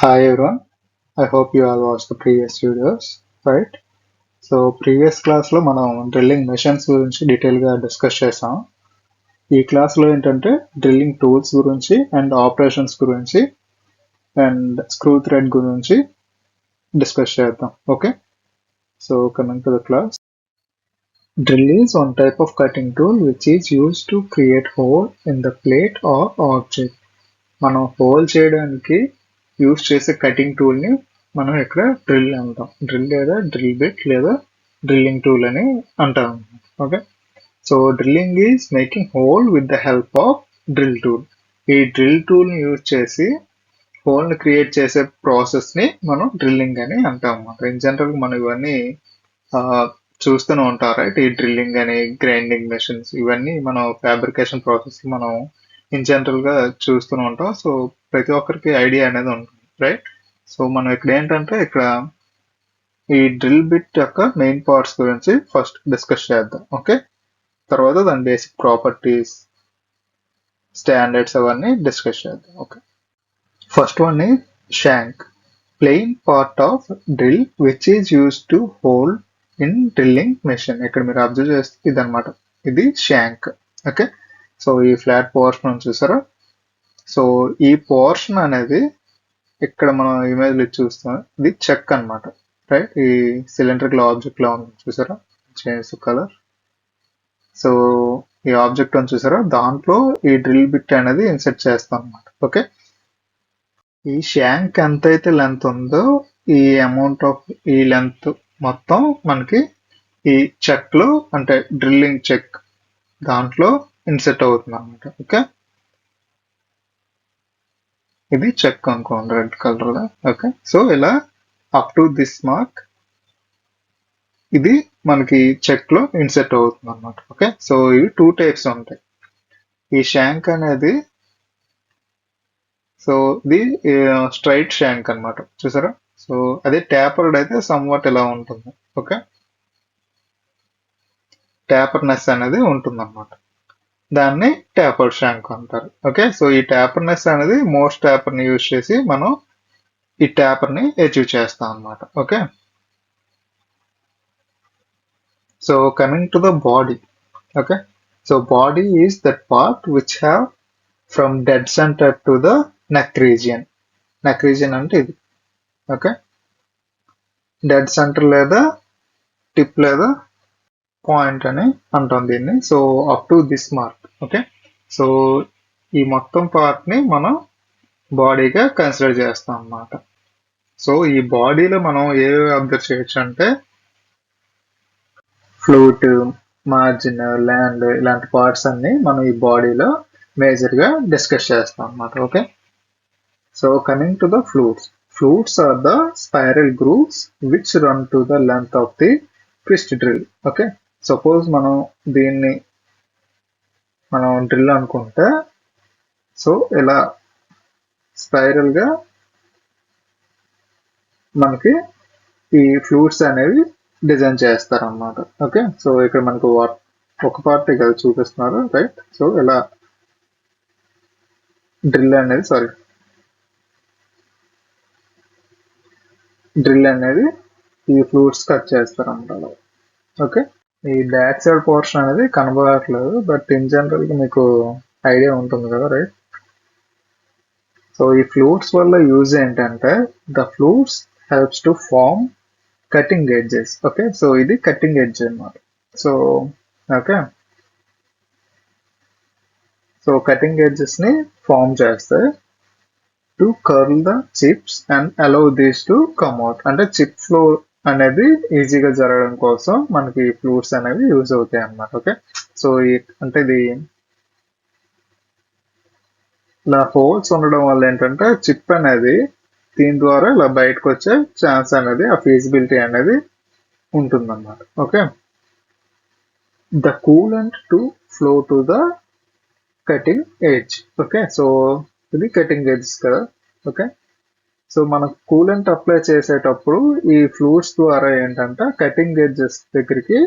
Hi everyone. I hope you all watched the previous videos, right? So previous క్లాస్లో మనం drilling machines గురించి డీటెయిల్గా discuss చేసాం. ఈ క్లాస్లో ఏంటంటే డ్రిల్లింగ్ టూల్స్ గురించి అండ్ ఆపరేషన్స్ గురించి అండ్ స్క్రూ థ్రెడ్ గురించి డిస్కస్ చేద్దాం. Okay, so coming to the class. Drill is one type of cutting tool which is used to create hole in the plate or object. మనం whole చేయడానికి use చేసే cutting tool ని మనం ఇక్కడ drill అంటాం. Drill లేదా drill bit లేదా drilling tool అని అంటాం. Okay, so drilling is making whole with the help of drill tool. ఈ డ్రిల్ టూల్ ని యూజ్ చేసి హోల్ ని క్రియేట్ చేసే ప్రాసెస్ ని మనం డ్రిల్లింగ్ అని అంటాం అన్నమాట. ఇన్ జనరల్ మనం ఇవన్నీ చూస్తూనే ఉంటాం, రైట్? ఈ డ్రిల్లింగ్ అని, గ్రైండింగ్ మెషిన్స్, ఇవన్నీ మనం ఫ్యాబ్రికేషన్ ప్రాసెస్ మనం ఇన్ జనరల్ గా చూస్తూనే ఉంటాం. సో ప్రతి ఒక్కరికి ఐడియా అనేది ఉంటుంది, రైట్? సో మనం ఇక్కడ ఏంటంటే ఇక్కడ ఈ డ్రిల్ బిట్ యొక్క మెయిన్ పార్ట్స్ గురించి ఫస్ట్ డిస్కస్ చేద్దాం. ఓకే, తర్వాత దాని బేసిక్ ప్రాపర్టీస్, స్టాండర్డ్స్ అవన్నీ డిస్కస్ చేద్దాం. ఓకే, ఫస్ట్ వన్ ఈ shank, plain part of drill which is use to hold in drilling machine. ఇక్కడ మీరు అబ్జర్వ్ చేస్తే ఇది అనమాట, ఇది షాంక్. ఓకే, సో ఈ ఫ్లాట్ పోర్షన్ చూసారా? సో ఈ పోర్షన్ అనేది ఇక్కడ మనం ఇమేజ్ చూస్తాం, ఇది చెక్ అనమాట, రైట్? ఈ సిలిండ్రికల్ ఆబ్జెక్ట్ లో ఉంది చూసారా, చేంజ్ కలర్. సో ఈ ఆబ్జెక్ట్ అని చూసారా, దాంట్లో ఈ డ్రిల్ బిట్ అనేది ఇన్సెర్ట్ చేస్తాం అనమాట. ఓకే, ఈ షాంక్ ఎంతైతే లెంత్ ఉందో ఈ అమౌంట్ ఆఫ్ ఈ లెంత్ మొత్తం మనకి ఈ చెక్ లో, అంటే డ్రిల్లింగ్ చెక్ దాంట్లో ఇన్సెట్ అవుతుంది అనమాట. ఓకే, ఇది చెక్ అనుకోండి, రెడ్ కలర్ లో. ఓకే, సో ఇలా అప్ టు దిస్ మార్క్ ఇది మనకి చెక్ లో ఇన్సెట్ అవుతుంది అనమాట. ఓకే, సో ఇవి టూ టైప్స్ ఉంటాయి. ఈ షాంక్ అనేది, సో ఇది స్ట్రైట్ షాంక్ అనమాట, చూసారా? సో అదే ట్యాపర్డ్ అయితే సమ్వాట్ ఇలా ఉంటుంది. ఓకే, ట్యాపర్నెస్ అనేది ఉంటుంది అనమాట, దాన్ని ట్యాపర్డ్ షాంక్ అంటారు. ఓకే, సో ఈ ట్యాపర్నెస్ అనేది మోస్ట్ ట్యాపర్ ని యూజ్ చేసి మనం ఈ ట్యాపర్ ని అచీవ్ చేస్తాం అనమాట. Okay, so coming to the body. Okay, so body is that part which have from dead centre to the neck region. Neck region అంటే ఇది. ఓకే, డెడ్ సెంటర్ లేదా టిప్ లేదా పాయింట్ అని అంటాం దీన్ని. So up to this mark. Okay, so ఈ మొత్తం part ని మనం బాడీగా కన్సిడర్ చేస్తాం అన్నమాట. సో ఈ బాడీలో మనం ఏవి అబ్జర్వ్ చేయొచ్చు అంటే ఫ్లూట్, మార్జిన్, ల్యాండ్, ఇలాంటి పార్ట్స్ అన్ని మనం ఈ బాడీలో మేజర్ గా డిస్కస్ చేస్తాం అన్నమాట. Okay, so coming to the flutes. Flutes are the spiral grooves which run to the length of the twist drill. Okay, suppose మనం దీన్ని డ్రిల్ అనుకుంటే, సో ఇలా స్పైరల్ గా మనకి ఈ ఫ్లూట్స్ అనేవి డిజైన్ చేస్తారన్నమాట. ఓకే, సో ఇక్కడ మనకు ఒక పార్ట్ ఇక్కడ చూపిస్తున్నారు, రైట్? సో ఇలా డ్రిల్ అనేది ఈ ఫ్లూట్స్ కట్ చేస్తారన్నమాట. ఓకే, ఈ బ్యాక్ సైడ్ పోర్షన్ అనేది కనబడట్లేదు, బట్ ఇన్ జనరల్ గా మీకు ఐడియా ఉంటుంది కదా, రైట్? సో ఈ ఫ్లూట్స్ వల్ల యూజ్ ఏంటంటే, the flutes helps to form cutting edges. Okay, so ఇది కటింగ్ ఎడ్జ్ అన్నమాట. So okay, so cutting edges ని ఫార్మ్ చేస్తాయి to curl the chips and allow these to come out. అంటే chip flow అనేది ఈజీగా జరగడం కోసం మనకి ఫ్లూట్స్ అనేవి యూజ్ అవుతాయి అన్నమాట. ఓకే, సో అంటే ఇది ఇలా హోల్స్ ఉండడం వల్ల ఏంటంటే చిప్ అనేది దీని ద్వారా ఇలా బయటకు వచ్చే ఛాన్స్ అనేది, ఆ ఫీజిబిలిటీ అనేది ఉంటుందన్నమాట. Okay, the coolant to flow to the cutting edge. Okay, so ఇది కటింగ్ ఎడ్జ్ కదా. ఓకే, సో మనం కూలెంట్ అప్లై చేసేటప్పుడు ఈ ఫ్లూట్స్ ద్వారా ఏంటంటే కటింగ్ ఎడ్జెస్ దగ్గరికి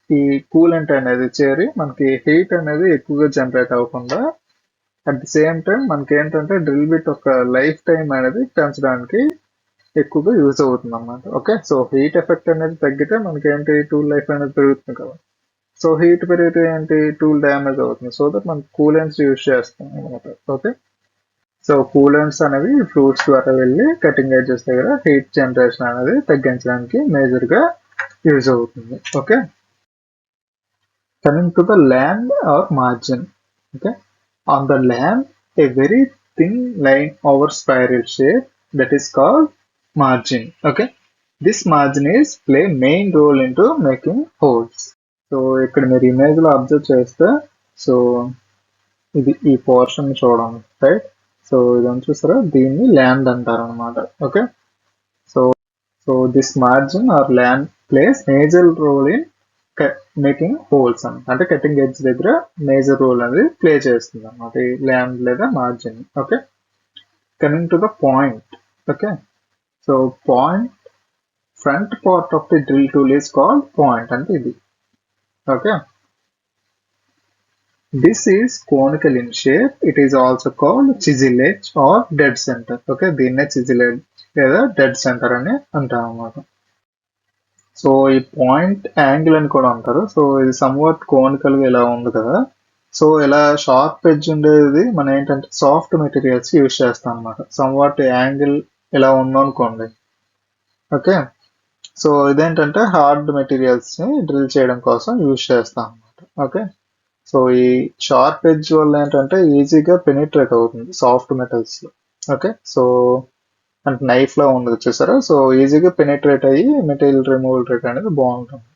ఈ కూలెంట్ అనేది చేరి మనకి హీట్ అనేది ఎక్కువగా జనరేట్ అవ్వకుండా అట్ ది సేమ్ టైం మనకి ఏంటంటే డ్రిల్ బిట్ ఒక లైఫ్ టైం అనేది పెంచడానికి ఎక్కువగా యూజ్ అవుతుంది అన్నమాట. ఓకే, సో హీట్ ఎఫెక్ట్ అనేది తగ్గితే మనకి ఏంటి టూల్ లైఫ్ అనేది పెరుగుతుంది కదా. సో హీట్ పెరిగితే ఏంటి టూల్ డ్యామేజ్ అవుతుంది. సో దట్ మనం కూలెంట్స్ యూజ్ చేస్తాం అనమాట. ఓకే, సో కూలెంట్స్ అనేవి ఫ్రూట్స్ ద్వారా వెళ్ళి కటింగ్ ఎడ్జెస్ దగ్గర హీట్ జనరేషన్ అనేది తగ్గించడానికి మేజర్ గా యూజ్ అవుతుంది. Okay, coming to the land or margin. Okay, on the land, a very thin line over spiral shape that is called margin. Okay, this margin is play main role into making holes. So ఇక్కడ మీరు image లో observe చేస్తే, so ఇది ఈ portion చూడండి, right. So ఇదని చూసారా, దీన్ని ల్యాండ్ అంటారు అనమాట. Okay, so so this margin or land plays major role in making holes అని, అంటే కటింగ్ ఎడ్జ్ దగ్గర మేజర్ రోల్ అనేది ప్లే చేస్తుంది అనమాట ఈ ల్యాండ్ లేదా margin. Okay, coming to the point. Okay, so point front part of the drill tool is called point అంటే ఇది. Okay, this is conical in shape. It is also called chisel edge or dead center. Okay, దీన్నే chisel edge లేదా dead centre అని అంటాం అన్నమాట. So ఈ point angle అని కూడా అంటారు. సో ఇది సమ్వాట్ కోనికల్ గా ఇలా ఉంది కదా. సో ఇలా షార్ప్ ఎడ్జ్ ఉండేది మనం ఏంటంటే సాఫ్ట్ మెటీరియల్స్ యూజ్ చేస్తాం అనమాట. సమ్వాట్ యాంగిల్ ఇలా ఉందనుకోండి. ఓకే, సో ఇదేంటంటే హార్డ్ మెటీరియల్స్ ని డ్రిల్ చేయడం కోసం యూజ్ చేస్తాం అనమాట. ఓకే, సో ఈ షార్ప్ ఎడ్జ్ వల్ల ఏంటంటే ఈజీగా పెనిట్రేట్ అవుతుంది సాఫ్ట్ మెటల్స్ లో. ఓకే, సో అంటే నైఫ్ లో ఉండదు చూసారా, సో ఈజీగా పెనిట్రేట్ అయ్యి మెటీరియల్ రిమూవల్ రేట్ అనేది బాగుంటుంది.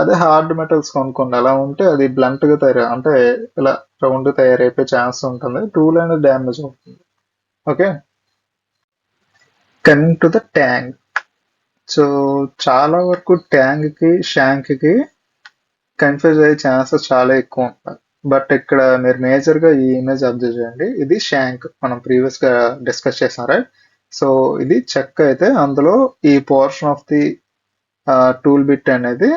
అదే హార్డ్ మెటల్స్ కొనుక్కోండి, అలా ఉంటే అది బ్లంట్ గా అంటే ఇలా రౌండ్ తయారైపోయే ఛాన్స్ ఉంటుంది, టూల్ అనేది డ్యామేజ్ అవుతుంది. Okay, coming to the tank. So చాలా వరకు ట్యాంక్ కి షాంక్ కి కన్ఫ్యూజ్ అయ్యే ఛాన్సెస్ చాలా ఎక్కువ ఉంటాయి. బట్ ఇక్కడ మీరు మేజర్ గా ఈ ఇమేజ్ అబ్జర్వ్ చేయండి, ఇది షాంక్ మనం ప్రీవియస్ గా డిస్కస్ చేసాం రైట్. సో ఇది చెక్క అయితే అందులో ఈ portion of the tool bit అనేది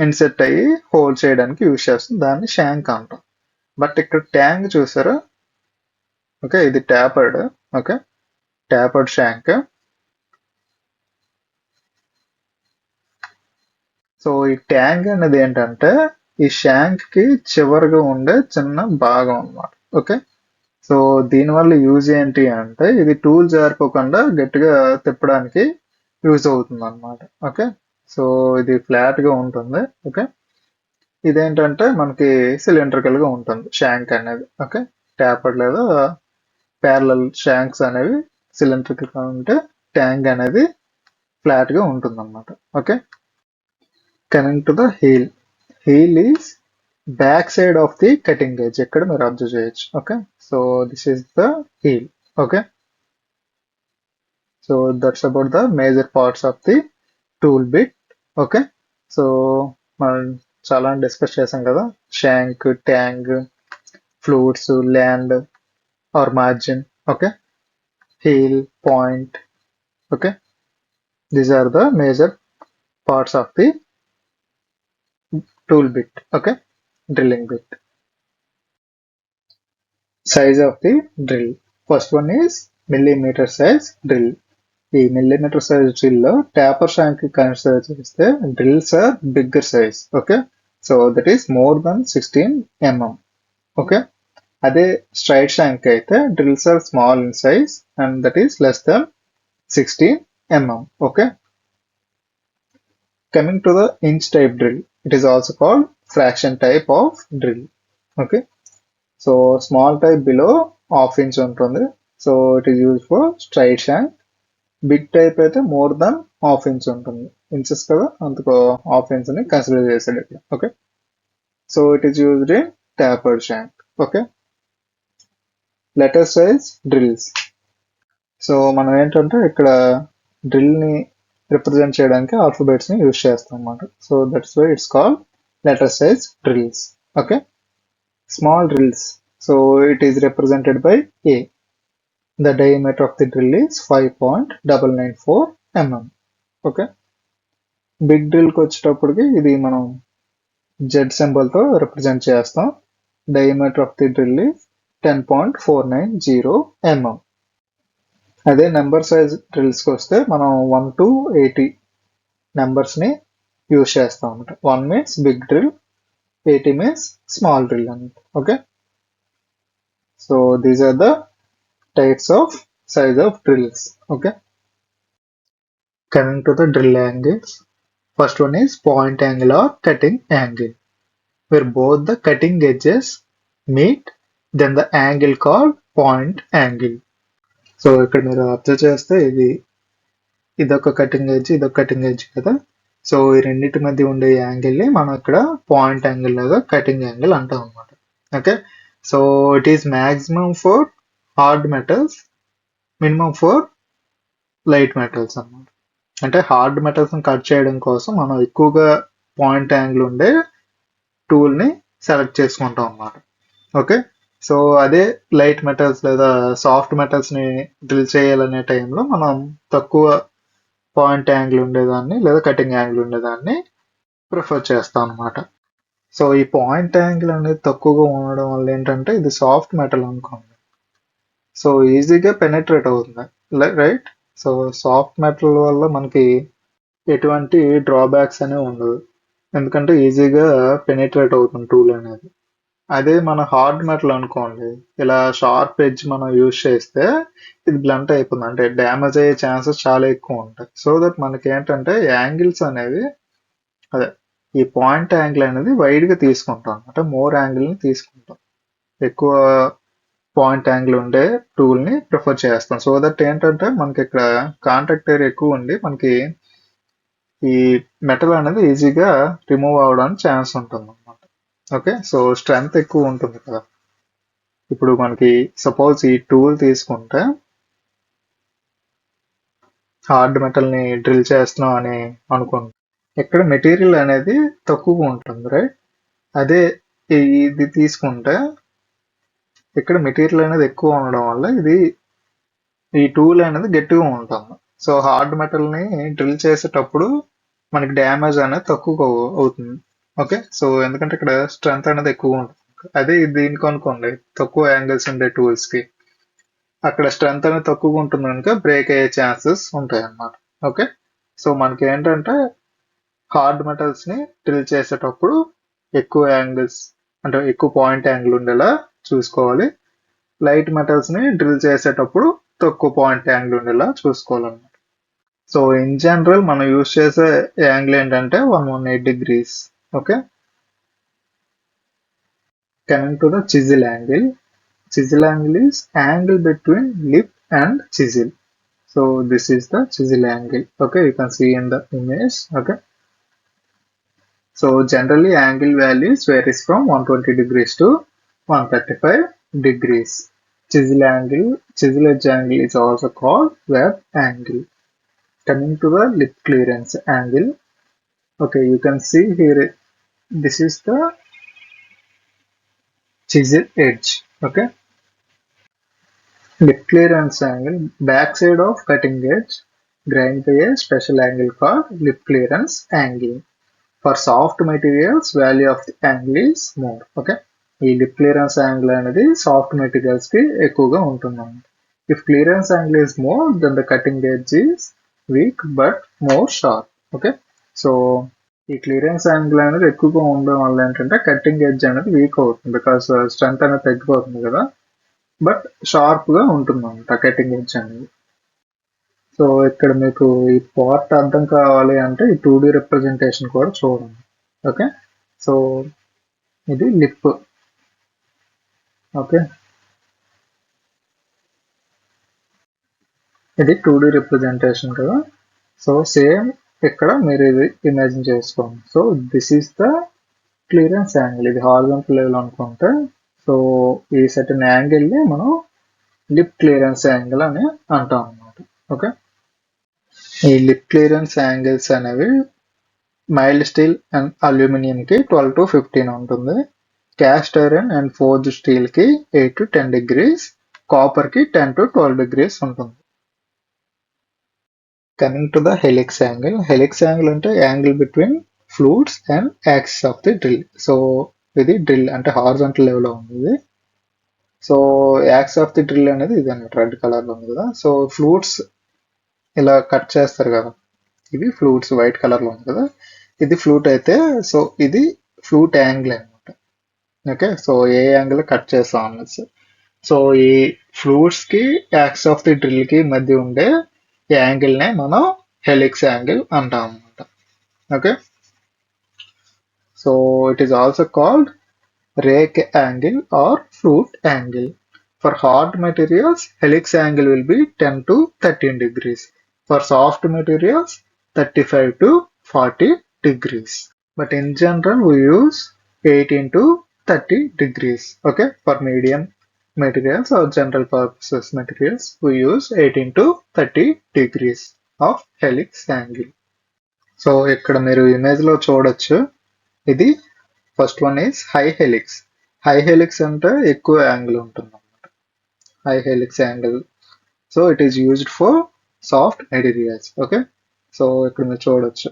ఇన్సెట్ అయ్యి హోల్డ్ చేయడానికి యూజ్ చేస్తుంది, దాన్ని షాంక్ అంటాం. బట్ ఇక్కడ ట్యాంక్ చూసారా, ఓకే ఇది tapered. Okay, tapered shank. So ఈ ట్యాంక్ అనేది ఏంటంటే ఈ షాంక్ కి చివరిగా ఉండే చిన్న భాగం అన్నమాట. ఓకే, సో దీనివల్ల యూజ్ ఏంటి అంటే ఇది టూల్ జారిపోకుండా గట్టిగా తిప్పడానికి యూజ్ అవుతుంది అనమాట. ఓకే, సో ఇది ఫ్లాట్ గా ఉంటుంది. ఓకే, ఇదేంటంటే మనకి సిలిండ్రికల్ గా ఉంటుంది షాంక్ అనేది. ఓకే, ట్యాపర్ లేదా ప్యారలల్ షాంక్స్ అనేవి సిలిండ్రికల్ గా ఉంటే ట్యాంక్ అనేది ఫ్లాట్ గా ఉంటుంది అనమాట. Okay, coming to the heel. Heel is back side of the cutting edge, ఇక్కడ మీరు అబ్జర్వ్ చేయొచ్చు. Okay, so this is the heel. Okay, so that's about the major parts of the tool bit. Okay, so మనం చాలా discuss చేసాం కదా, shank, tang, flutes, land or margin. Okay, heel, point. Okay, these are the major parts of the tool bit. Okay, drilling bit. Size of the drill. First one is millimeter size drill. ఈ millimeter size drill లో taper shank consider చేస్తే drills are bigger size. Okay, so that is more than 16 mm. Okay, అదే straight shank అయితే drills are small in size and that is less than 16 mm. Okay, coming to the inch type drill, it is also called fraction type of drill. Okay, so small type below half inch ఉంటుంది, so it is used for straight shank. Big type అయితే more than half inch ఉంటుంది, inches కదా అందుకు half inch ని consider చేసాడు ఇక్కడ. Okay, so it is used in tapered shank. Okay, letter size drills. So మనం ఏంటంటే ఇక్కడ డ్రిల్ ని రిప్రజెంట్ చేయడానికి ఆల్ఫాబెట్స్ ని యూజ్ చేస్తాం అన్నమాట. So that's why it's called letter size drills. Okay, small drills. So it is represented by A. The diameter of the drill is 5.994 mm. Okay, big drill కి వచ్చేటప్పటికి ఇది మనం Z symbol తో represent చేస్తాం. Diameter of the drill is 10.490 mm. అదే number size డ్రిల్స్కి వస్తే మనం 1 to 80 నెంబర్స్ని యూజ్ చేస్తాం అనమాట. 1 means big drill, 80 means small drill అనమాట. Okay, so these are the types of size of drills. Okay, coming to the drill angles, first one is point angle or cutting angle, where both the cutting edges meet, then the angle called point angle. So ఇక్కడ మీరు observe చేస్తే ఇదొక cutting edge, ఇదొక cutting edge కదా. So ఈ రెండింటి మధ్య ఉండే యాంగిల్ని మనం ఇక్కడ పాయింట్ యాంగిల్ లేదా కటింగ్ యాంగిల్ అంటాం అనమాట. Okay, so it is maximum for hard metals, minimum for light metals అన్నమాట. అంటే హార్డ్ మెటల్స్ని కట్ చేయడం కోసం మనం ఎక్కువగా పాయింట్ యాంగిల్ ఉండే టూల్ని సెలెక్ట్ చేసుకుంటాం అన్నమాట. ఓకే, సో అదే లైట్ మెటల్స్ లేదా సాఫ్ట్ మెటల్స్ని డ్రిల్ చేయాలనే టైంలో మనం తక్కువ పాయింట్ యాంగిల్ ఉండేదాన్ని లేదా కటింగ్ యాంగిల్ ఉండేదాన్ని ప్రిఫర్ చేస్తాం అనమాట. సో ఈ పాయింట్ యాంగిల్ అనేది తక్కువగా ఉండడం వల్ల ఏంటంటే ఇది సాఫ్ట్ మెటల్ అనుకోండి, సో ఈజీగా పెనెట్రేట్ అవుతుంది, రైట్. సో సాఫ్ట్ మెటల్ వల్ల మనకి ఎటువంటి డ్రాబ్యాక్స్ అనేవి ఉండదు, ఎందుకంటే ఈజీగా పెనెట్రేట్ అవుతుంది టూల్ అనేది. అదే మన హార్డ్ మెటల్ అనుకోండి, ఇలా షార్ప్ ఎడ్జ్ మనం యూజ్ చేస్తే ఇది బ్లంట్ అయిపోతుంది, అంటే డ్యామేజ్ అయ్యే ఛాన్సెస్ చాలా ఎక్కువ ఉంటాయి. సో దట్ మనకి ఏంటంటే యాంగిల్స్ అనేవి అదే ఈ పాయింట్ యాంగిల్ అనేది వైడ్గా తీసుకుంటాం, అంటే మోర్ యాంగిల్ని తీసుకుంటాం, ఎక్కువ పాయింట్ యాంగిల్ ఉండే టూల్ని ప్రిఫర్ చేస్తాం. సో దట్ ఏంటంటే మనకి ఇక్కడ కాంటాక్ట్ ఏరియా ఎక్కువ ఉండి మనకి ఈ మెటల్ అనేది ఈజీగా రిమూవ్ అవడానికి ఛాన్స్ ఉంటుంది అన్నమాట. ఓకే, సో స్ట్రెంగ్త్ ఎక్కువ ఉంటుంది కదా. ఇప్పుడు మనకి సపోజ్ ఈ టూల్ తీసుకుంటే హార్డ్ మెటల్ని డ్రిల్ చేస్తున్నాం అని అనుకోండి, ఇక్కడ మెటీరియల్ అనేది తక్కువగా ఉంటుంది, రైట్. అదే ఇది తీసుకుంటే ఇక్కడ మెటీరియల్ అనేది ఎక్కువ ఉండడం వల్ల ఈ టూల్ అనేది గట్టిగా ఉంటుంది. సో హార్డ్ మెటల్ని డ్రిల్ చేసేటప్పుడు మనకి డ్యామేజ్ అనేది తక్కువ అవుతుంది. ఓకే, సో ఎందుకంటే ఇక్కడ స్ట్రెంత్ అనేది ఎక్కువ ఉంటుంది. అదే దీనికి అనుకోండి, తక్కువ యాంగిల్స్ ఉండే టూల్స్కి అక్కడ స్ట్రెంత్ అనేది తక్కువగా ఉంటుంది కనుక బ్రేక్ అయ్యే ఛాన్సెస్ ఉంటాయి అన్నమాట. ఓకే, సో మనకి ఏంటంటే హార్డ్ మెటల్స్ని డ్రిల్ చేసేటప్పుడు ఎక్కువ యాంగిల్స్ అంటే ఎక్కువ పాయింట్ యాంగిల్ ఉండేలా చూసుకోవాలి, లైట్ మెటల్స్ని డ్రిల్ చేసేటప్పుడు తక్కువ పాయింట్ యాంగిల్ ఉండేలా చూసుకోవాలన్నమాట. సో ఇన్ జనరల్ మనం యూజ్ చేసే యాంగిల్ ఏంటంటే 118 degrees. Okay, coming to the chisel angle. Chisel angle is angle between lip and chisel. So this is the chisel angle. Okay, you can see in the image. Okay, so generally angle values varies from 120 degrees to 135 degrees. Chisel edge angle is also called web angle. Coming to the lip clearance angle. Okay, you can see here, this is the chisel edge. Okay, lip clearance angle, backside of cutting edge, grind by a special angle called lip clearance angle. For soft materials, value of the angle is more. Okay, ఈ lip clearance angle అనేది soft materials కి ఎక్కువగా ఉంటుంది. If clearance angle is more, then the cutting edge is weak but more sharp. Okay, so ఈ clearance angle అనేది ఎక్కువగా ఉండడం వల్ల ఏంటంటే కట్టింగ్ ఎడ్జ్ అనేది వీక్ అవుతుంది, బికాస్ స్ట్రెంత్ అనేది తగ్గిపోతుంది కదా, బట్ షార్ప్గా ఉంటుంది అన్నమాట కటింగ్ ఎడ్జ్ అనేది. సో ఇక్కడ మీకు ఈ పార్ట్ అర్థం కావాలి అంటే ఈ 2D రిప్రజెంటేషన్ కూడా చూడండి. ఓకే, సో ఇది లిప్. ఓకే, ఇది 2D రిప్రజెంటేషన్ కదా. సో సేమ్ ఇక్కడ మీరు ఇది ఇమాజిన్ చేసుకోండి. So this is the clearance angle, ఇది హారిజాంటల్ లెవెల్ అనుకుంటే, సో ఈ సర్టెన్ యాంగిల్ని మనం లిప్ క్లియరెన్స్ యాంగిల్ అని అంటాం అన్నమాట. ఓకే, ఈ లిప్ క్లియరెన్స్ యాంగిల్స్ అనేవి మైల్డ్ స్టీల్ అండ్ అల్యూమినియంకి 12 to 15 ఉంటుంది, క్యాస్ట్ ఐరన్ అండ్ ఫోర్జ్ స్టీల్కి 8 to 10 degrees, కాపర్కి 10 to 12 degrees ఉంటుంది. Coming to the helix angle. Helix angle అంటే angle between fluids and axis of the drill. So ఇది drill అంటే horizontal లెవెల్లో ఉంది. So axis of the drill అనేది ఇది అన్నమాట, రెడ్ కలర్ లో ఉంది కదా. సో ఫ్లూట్స్ ఇలా కట్ చేస్తారు కదా, ఇవి ఫ్లూట్స్ వైట్ కలర్ లో ఉంది కదా, ఇది ఫ్లూట్ అయితే సో ఇది ఫ్లూట్ యాంగిల్ అనమాట. ఓకే, సో ఏ యాంగిల్ కట్ చేస్తాం అన్నది. సో ఈ ఫ్లూట్స్ కి యాక్స్ ఆఫ్ ది డ్రిల్ కి మధ్య ఉండే యాంగిల్ నే మనం హెలిక్స్ యాంగిల్ అంటాం అనమాట. Okay, so it is also called rake angle or flute angle. For hard materials, helix angle will be 10 to 13 degrees. For soft materials, 35 to 40 degrees. But in general, we use 18 to 30 degrees. Okay, for medium materials or general purposes materials, we use 18 to 30 degrees of helix angle. So ఇక్కడ మీరు image లో చూడొచ్చు, ఇది first one is high helix. High helix అంటే ఎక్కువ angle ఉంటుంది అన్నమాట, high helix angle. So it is used for soft materials. Okay, so ఇక్కడ మీరు చూడొచ్చు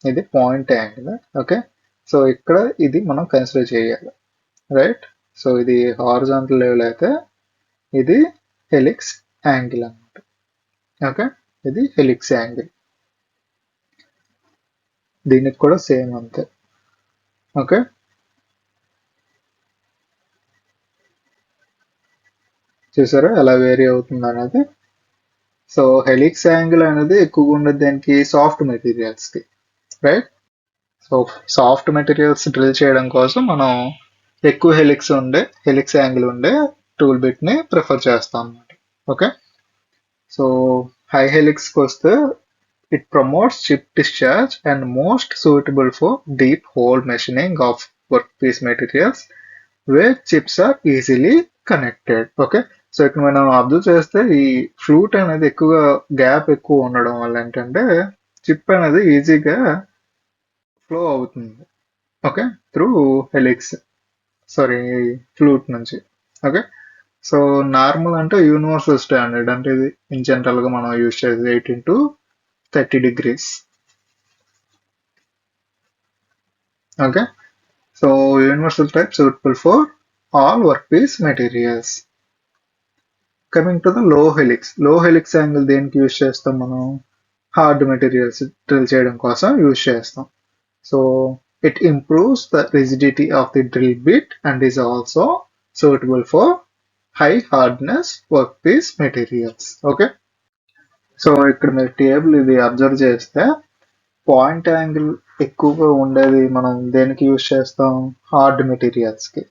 ఇది పాయింట్ యాంగిల్. ఓకే, సో ఇక్కడ ఇది మనం కన్సిడర్ చేయాలి, రైట్. సో ఇది హారిజాంటల్ లెవెల్ అయితే ఇది హెలిక్స్ యాంగిల్ అన్నమాట. ఓకే, ఇది హెలిక్స్ యాంగిల్, దీనికి కూడా సేమ్ అంతే. ఓకే, చూసారా ఎలా వేరీ అవుతుంది అనేది. సో హెలిక్స్ యాంగిల్ అనేది ఎక్కువగా ఉండేది దానికి సాఫ్ట్ మెటీరియల్స్ కి, right. So soft materials drill చేయడం కోసం మనం ఎక్కువ హెలిక్స్ యాంగిల్ ఉండే టూల్ బిట్ ని ప్రిఫర్ చేస్తాం అన్నమాట. ఓకే, సో హై హెలిక్స్ కి వస్తే it promotes chip discharge and most suitable for deep hole machining of workpiece materials where chips are easily connected. Okay, so ఇక్కడ మనం అబ్జర్వ్ చేస్తే ఈ ఫ్లూట్ అనేది ఎక్కువగా గ్యాప్ ఎక్కువ ఉండడం వల్ల ఏంటంటే చిప్ అనేది ఈజీగా ఫ్లో అవుతుంది. Okay, through helix, sorry flute నుంచి. ఓకే, సో నార్మల్ అంటే యూనివర్సల్ స్టాండర్డ్ అంటే ఇది ఇన్ జనరల్ గా మనం యూజ్ చేసేది 18 to 30 degrees. Okay, so universal type suitable for all workpiece materials. Coming to the low helix angle దేనికి use చేస్తాం మనం, హార్డ్ మెటీరియల్స్ డ్రిల్ చేయడం కోసం యూజ్ చేస్తాం. So it improves the rigidity of the drill bit and is also suitable for high hardness workpiece materials. Okay, so ఇక్కడ మీరు table ఇది observe చేస్తే పాయింట్ యాంగిల్ ఎక్కువగా ఉండేది మనం దేనికి యూజ్ చేస్తాం, హార్డ్ మెటీరియల్స్ కి.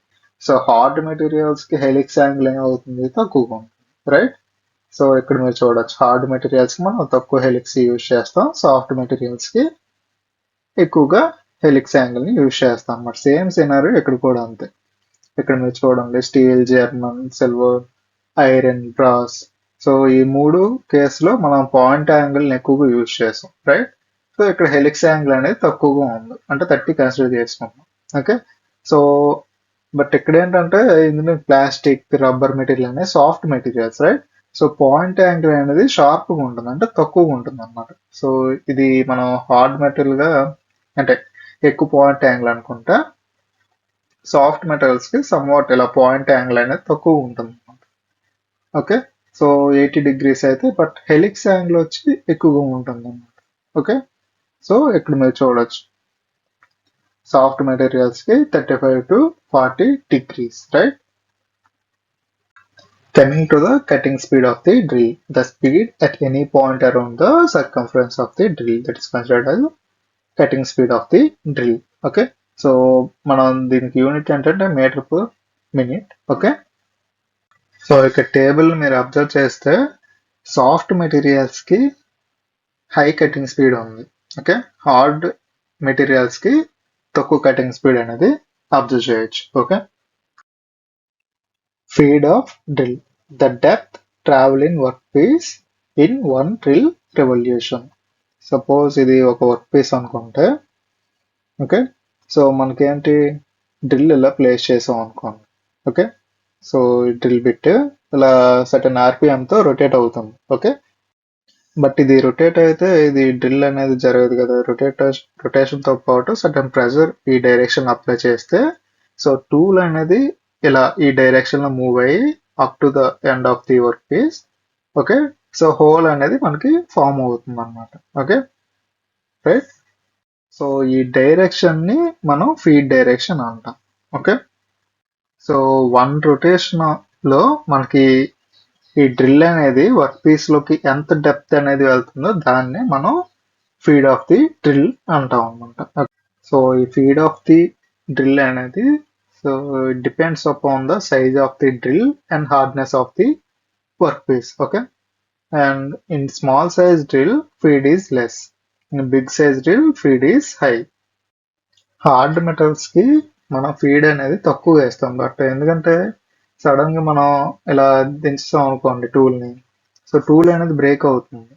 సో హార్డ్ మెటీరియల్స్ కి హెలిక్స్ యాంగిల్ ఏమవుతుంది, తక్కువగా ఉంటుంది, రైట్. సో ఇక్కడ మీరు చూడొచ్చు హార్డ్ మెటీరియల్స్ కి మనం తక్కువ హెలిక్స్ యూజ్ చేస్తాం, సాఫ్ట్ మెటీరియల్స్ కి ఎక్కువగా హెలిక్స్ యాంగిల్ ని యూజ్ చేస్తాం అన్నమాట. సేమ్ సినారీ ఇక్కడ కూడా అంతే. ఇక్కడ మీరు చూడండి steel, German, silver, iron, brass. So ఈ మూడు కేసులో మనం పాయింట్ యాంగిల్ ఎక్కువగా యూజ్ చేస్తాం, రైట్. సో ఇక్కడ హెలిక్స్ యాంగిల్ అనేది తక్కువగా ఉంది అంటే 30 కన్సిడర్ చేసుకుంటాం. ఓకే, సో బట్ ఇక్కడ ఏంటంటే ఇందులో ప్లాస్టిక్, రబ్బర్ మెటీరియల్ అనేది soft materials, right. So point angle అనేది షార్ప్ గా ఉంటుంది అంటే తక్కువగా ఉంటుంది అన్నమాట. సో ఇది మనం హార్డ్ మెటీరియల్ గా అంటే ఎక్కువ పాయింట్ యాంగిల్ అనుకుంటా, సాఫ్ట్ మెటీరియల్స్ కి సమ్వాట్ ఇలా పాయింట్ యాంగిల్ అనేది తక్కువ ఉంటుంది అన్నమాట. ఓకే, సో 80 degrees అయితే బట్ హెలిక్స్ యాంగిల్ వచ్చి ఎక్కువగా ఉంటుంది అన్నమాట. ఓకే, సో ఇక్కడ మీరు చూడొచ్చు సాఫ్ట్ మెటీరియల్స్ కి 35 to 40 degrees, right. Coming to the cutting speed of the drill, the speed at any point around the circumference of the drill, that is considered as cutting speed of the drill. Okay, so మనం దీనికి unit ఏంటంటే metre per minute. Okay, so ఇక్కడ table మీరు observe చేస్తే soft materials కి high cutting speed ఉంది. Okay, hard materials కి తక్కువ కటింగ్ స్పీడ్ అనేది అబ్జర్వ్ చేయొచ్చు. Okay, feed of drill, the depth travel in work piece in one drill revolution. Suppose ఇది ఒక వర్క్ పీస్ అనుకుంటే, ఓకే, సో మనకేంటి డ్రిల్ ఇలా ప్లేస్ చేసాం అనుకోండి. ఓకే, సో డ్రిల్ బిట్ ఇలా సర్టెన్ ఆర్పిఎం తో రొటేట్ అవుతుంది. ఓకే, బట్ ఇది రొటేట్ అయితే ఇది డ్రిల్ అనేది జరగదు కదా, రొటేషన్ తో పాటు సర్టెన్ ప్రెషర్ ఈ డైరెక్షన్ అప్లై చేస్తే సో టూల్ అనేది ఇలా ఈ డైరెక్షన్ లో మూవ్ అయ్యి up to the end of the work piece. Okay, so hole అనేది మనకి ఫామ్ అవుతుంది అనమాట. Okay right. సో ఈ డైరెక్షన్ ని మనం ఫీడ్ డైరెక్షన్ అంటాం. ఓకే, సో వన్ రొటేషన్ లో మనకి ఈ డ్రిల్ అనేది వర్క్ పీస్ లోకి ఎంత డెప్త్ అనేది వెళ్తుందో దాన్ని మనం ఫీడ్ ఆఫ్ ది డ్రిల్ అంటాం అనమాట. సో ఈ ఫీడ్ ఆఫ్ ది డ్రిల్ అనేది so it depends upon the size of the drill and hardness of the workpiece. Okay, and in small size drill feed is less, in big size drill feed is high. Hard metals కి మనం feed అనేది తక్కువ వేస్తాం, but ఎందుకంటే sudden గా మనం ఇలా దించుతాం అనుకోండి టూల్ ని, సో టూల్ అనేది బ్రేక్ అవుతుంది.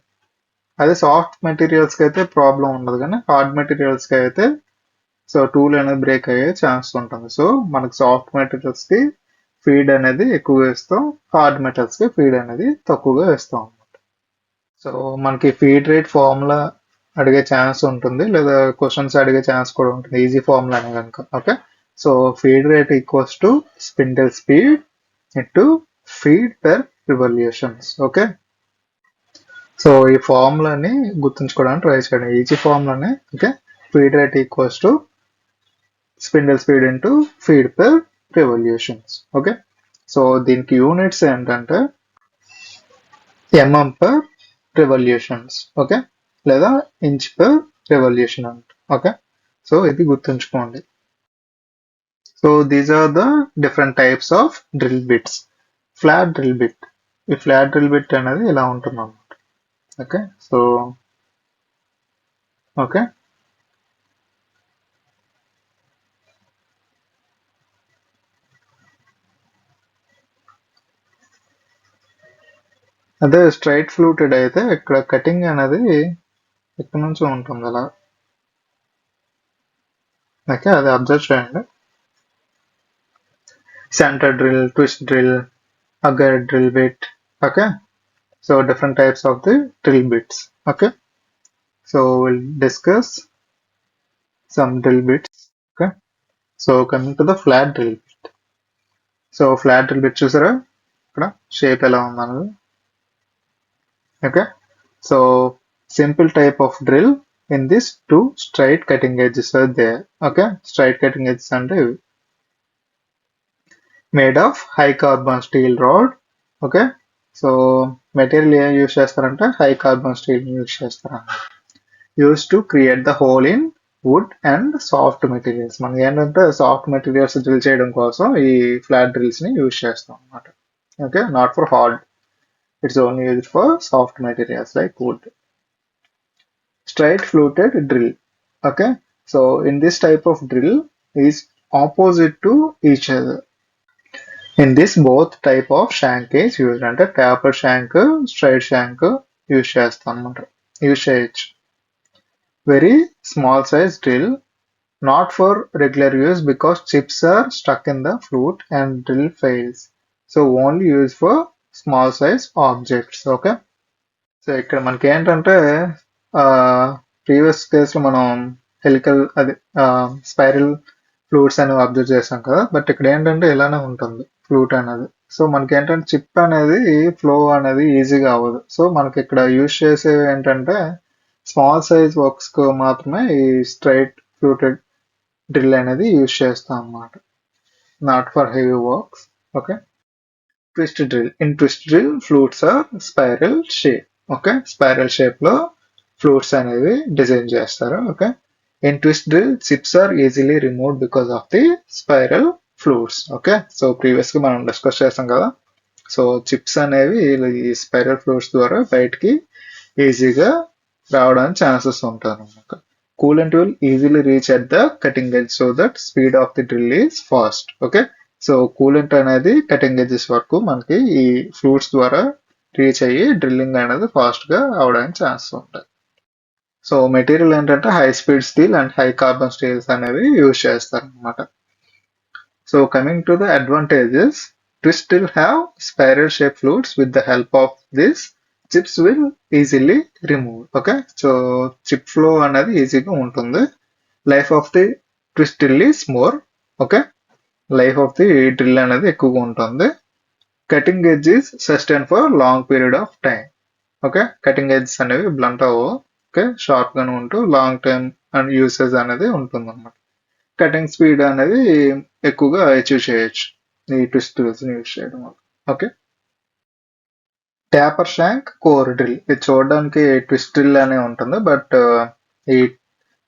అదే సాఫ్ట్ మెటీరియల్స్ కి అయితే ప్రాబ్లం ఉండదు, కానీ హార్డ్ మెటీరియల్స్ కి అయితే సో టూల్ అనేది బ్రేక్ అయ్యే ఛాన్స్ ఉంటుంది. సో మనకి సాఫ్ట్ మెటీరియల్స్ కి ఫీడ్ అనేది ఎక్కువ వేస్తాం, హార్డ్ మెటల్స్ కి ఫీడ్ అనేది తక్కువగా వేస్తాం అనమాట. సో మనకి ఫీడ్ రేట్ ఫార్ములా అడిగే ఛాన్స్ ఉంటుంది, లేదా క్వశ్చన్స్ అడిగే ఛాన్స్ కూడా ఉంటుంది ఈజీ ఫార్ములా అనే కనుక. Okay, so feed rate equals to spindle speed into feed per revolutions. Okay, so ఈ ఫార్ములాని గుర్తుంచుకోవడానికి ట్రై చేయండి, ఈజీ ఫార్ములానే. Okay, feed rate equals to spindle speed into feed per revolutions. Okay, so దీనికి units ఏంటంటే mm per revolutions. Okay, లేదా inch per revolution అంట. Okay, so ఇది గుర్తుంచుకోండి. So these are the different types of drill bits. Flat drill bit, ఈ flat drill bit అనేది ఇలా ఉంటుంది అన్నమాట. ఓకే, సో ఓకే, అదే స్ట్రైట్ ఫ్లూటెడ్ అయితే ఇక్కడ కటింగ్ అనేది ఇక్కడ నుంచి ఉంటుంది అలా. ఓకే, అది అబ్జర్వ్ చేయండి. Centre drill, twist drill, agar drill bit. Okay, so different types of the drill bits. Okay, so we'll discuss some drill bits. Okay, so coming to the flat drill bit. So flat drill bit చూసారా ఇక్కడ shape ఎలా ఉందన్నది. Okay, so simple type of drill in this two straight cutting edges are there. Okay, straight cutting edges అంటే ఇవి made of high carbon steel rod. Okay, so material ఏం use చేస్తారంటే high carbon steel use చేస్తారు, use to create the hole in wood and soft materials. మనకి ఏంటంటే soft materials drill చేయడం కోసం ఈ ఫ్లాట్ డ్రిల్స్ ని యూజ్ చేస్తాం అనమాట. Okay, not for hard, it's only used for soft materials like wood. Straight fluted drill. Okay, so in this type of drill is opposite to each other. In this both type of shank is use, అంటే taper shank, straight shank use చేస్తాం అనమాట, use చేయొచ్చు. Very small size drill, not for regular use because chips are stuck in the flute and drill fails. So only used for small size objects. Okay, so ఇక్కడ మనకి ఏంటంటే previous కేసులో మనం helical అది spiral flutes అనేవి observe చేసాం కదా, but ఇక్కడ ఏంటంటే ఇలానే ఉంటుంది ఫ్లూట్ అనేది. సో మనకి ఏంటంటే చిప్ అనేది ఫ్లో అనేది ఈజీగా అవ్వదు. సో మనకి ఇక్కడ యూజ్ చేసేవి ఏంటంటే స్మాల్ సైజ్ వర్క్స్ కు మాత్రమే ఈ స్ట్రైట్ ఫ్లూటెడ్ డ్రిల్ అనేది యూజ్ చేస్తాం అన్నమాట, not for heavy works. Okay, twist drill. In twist drill flutes are spiral shape. Okay, spiral shape లో ఫ్లూట్స్ అనేవి డిజైన్ చేస్తారు. Okay, in twist drill chips are easily removed because of the spiral flutes. Okay, so previous గా మనం discuss చేస్తాం కదా, so chips అనేవి ఈ spiral flutes ద్వారా బయటికి ఈజీగా రావడానికి ఛాన్సెస్ ఉంటాయి అన్నమాట. Coolant will easily reach at the cutting edge so that speed of the drill is past. Okay, so coolant అనేది కటింగ్ ఎడ్జెస్ వరకు మనకి ఈ ఫ్లూట్స్ ద్వారా రీచ్ అయ్యి డ్రిల్లింగ్ అనేది ఫాస్ట్ గా అవడానికి ఛాన్సెస్ ఉంటాయి. సో మెటీరియల్ ఏంటంటే high speed steel and high carbon steels అనేవి యూజ్ చేస్తారు అనమాట. So coming to the advantages, twist drill have spiral shape flutes with the help of this chips will easily remove. Okay, so chip flow అనేది ఈజీగా ఉంటుంది. Life of the twist drill is more. Okay, life of the drill అనేది ఎక్కువగా ఉంటుంది. Cutting edge is sustain for long period of time. Okay, cutting edges అనేవి blunt అవ్వవు. Okay, sharp గానే ఉంటూ లాంగ్ టైం అండ్ యూసేజ్ అనేది ఉంటుంది అనమాట. కటింగ్ స్పీడ్ అనేది ఎక్కువగా అచీవ్ చేయొచ్చు ఈ ట్విస్ట్ టూల్స్ ని యూజ్ చేయడం వల్ల. Okay, taper shank core drill ఇది చూడడానికి ట్విస్ట్ డ్రిల్ అనే ఉంటుంది, బట్ ఈ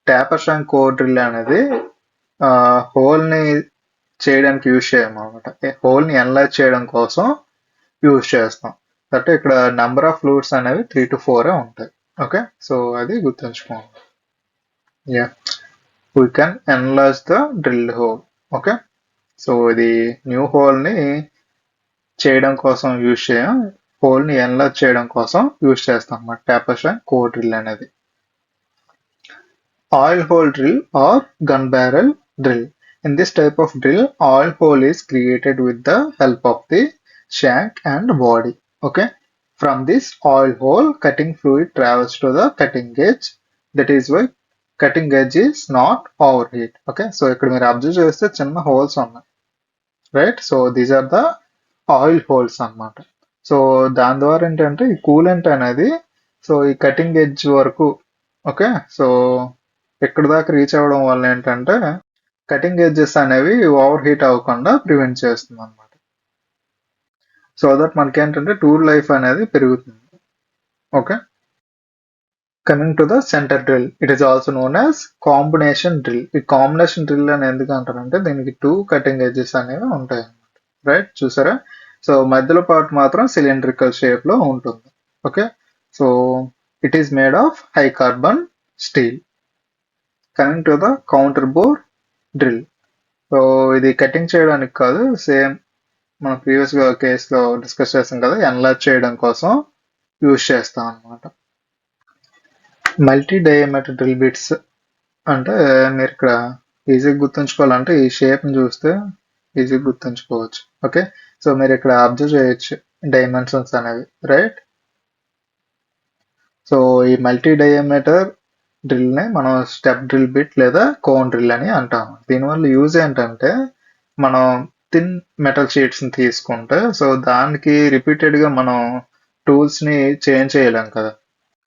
ట్యాపర్ షాంక్ కోర్ డ్రిల్ అనేది హోల్ ని చేయడానికి యూజ్ చేయము అనమాట. హోల్ ని ఎన్లార్జ్ చేయడం కోసం యూజ్ చేస్తాం. అంటే ఇక్కడ నెంబర్ ఆఫ్ ఫ్లూయిడ్స్ అనేవి 3 to 4 ఉంటాయి. ఓకే, సో అది గుర్తుంచుకోండి. Yeah, we can enlarge the drill whole. Okay, so ఇది న్యూ హోల్ ని చేయడం కోసం యూజ్ చేయం, హోల్ ని ఎన్లార్జ్ చేయడం కోసం యూజ్ చేస్తాం అన్నమాట ట్యాపర్ షాంక్ కోర్ డ్రిల్ అనేది. Oil hole drill or gun barrel drill. In this type of drill, oil hole is created with the help of the shank and body. Okay. From this oil hole, cutting fluid travels to the cutting edge. That is why cutting edge is not overheat. Okay. So ఇక్కడ మీరు observe చేస్తే చిన్న holes ఉన్నాయి, right. So these are the oil holes అన్నమాట. So దాని ద్వారా ఏంటంటే ఈ కూలెంట్ అనేది సో ఈ కటింగ్ ఎడ్జ్ వరకు, ఓకే, సో ఇక్కడ దాకా రీచ్ అవ్వడం వల్ల ఏంటంటే కటింగ్ ఎడ్జెస్ అనేవి ఓవర్ హీట్ అవ్వకుండా ప్రివెంట్ చేస్తుంది అనమాట. సో దట్ మనకి ఏంటంటే టూల్ లైఫ్ అనేది పెరుగుతుంది. Okay, coming to the centre drill, it is also known as combination drill. ఈ కాంబినేషన్ డ్రిల్ అని ఎందుకు అంటారంటే దీనికి 2 కటింగ్ ఎడ్జెస్ అనేవి ఉంటాయి అన్నమాట, రైట్. చూసారా, సో మధ్యలో పార్ట్ మాత్రం సిలిండ్రికల్ షేప్ లో ఉంటుంది. Okay, so it is made of high carbon steel. Coming to the counter bore drill, so ఇది కటింగ్ చేయడానికి కాదు, సేమ్ మన ప్రీవియస్ గా కేసులో డిస్కస్ చేస్తాం కదా, ఎన్లార్జ్ చేయడం కోసం యూజ్ చేస్తాం అన్నమాట. మల్టీ డయామీటర్ డ్రిల్ బిట్స్ అంటే మీరు ఇక్కడ ఈజీగా గుర్తుంచుకోవాలంటే ఈ షేప్ ని చూస్తే ఈజీగా గుర్తుంచుకోవచ్చు. ఓకే, సో మీరు ఇక్కడ అబ్జర్వ్ చేయొచ్చు డైమెన్షన్స్ అనేవి, రైట్. సో ఈ మల్టీ డయామీటర్ డ్రిల్ ని మనం స్టెప్ డ్రిల్ బిట్ లేదా కోన్ డ్రిల్ అని అంటాము. దీనివల్ల యూజ్ ఏంటంటే మనం థిన్ మెటల్ షీట్స్ ని తీసుకుంటే సో దానికి రిపీటెడ్ గా మనం టూల్స్ ని చేంజ్ చేయలేం కదా.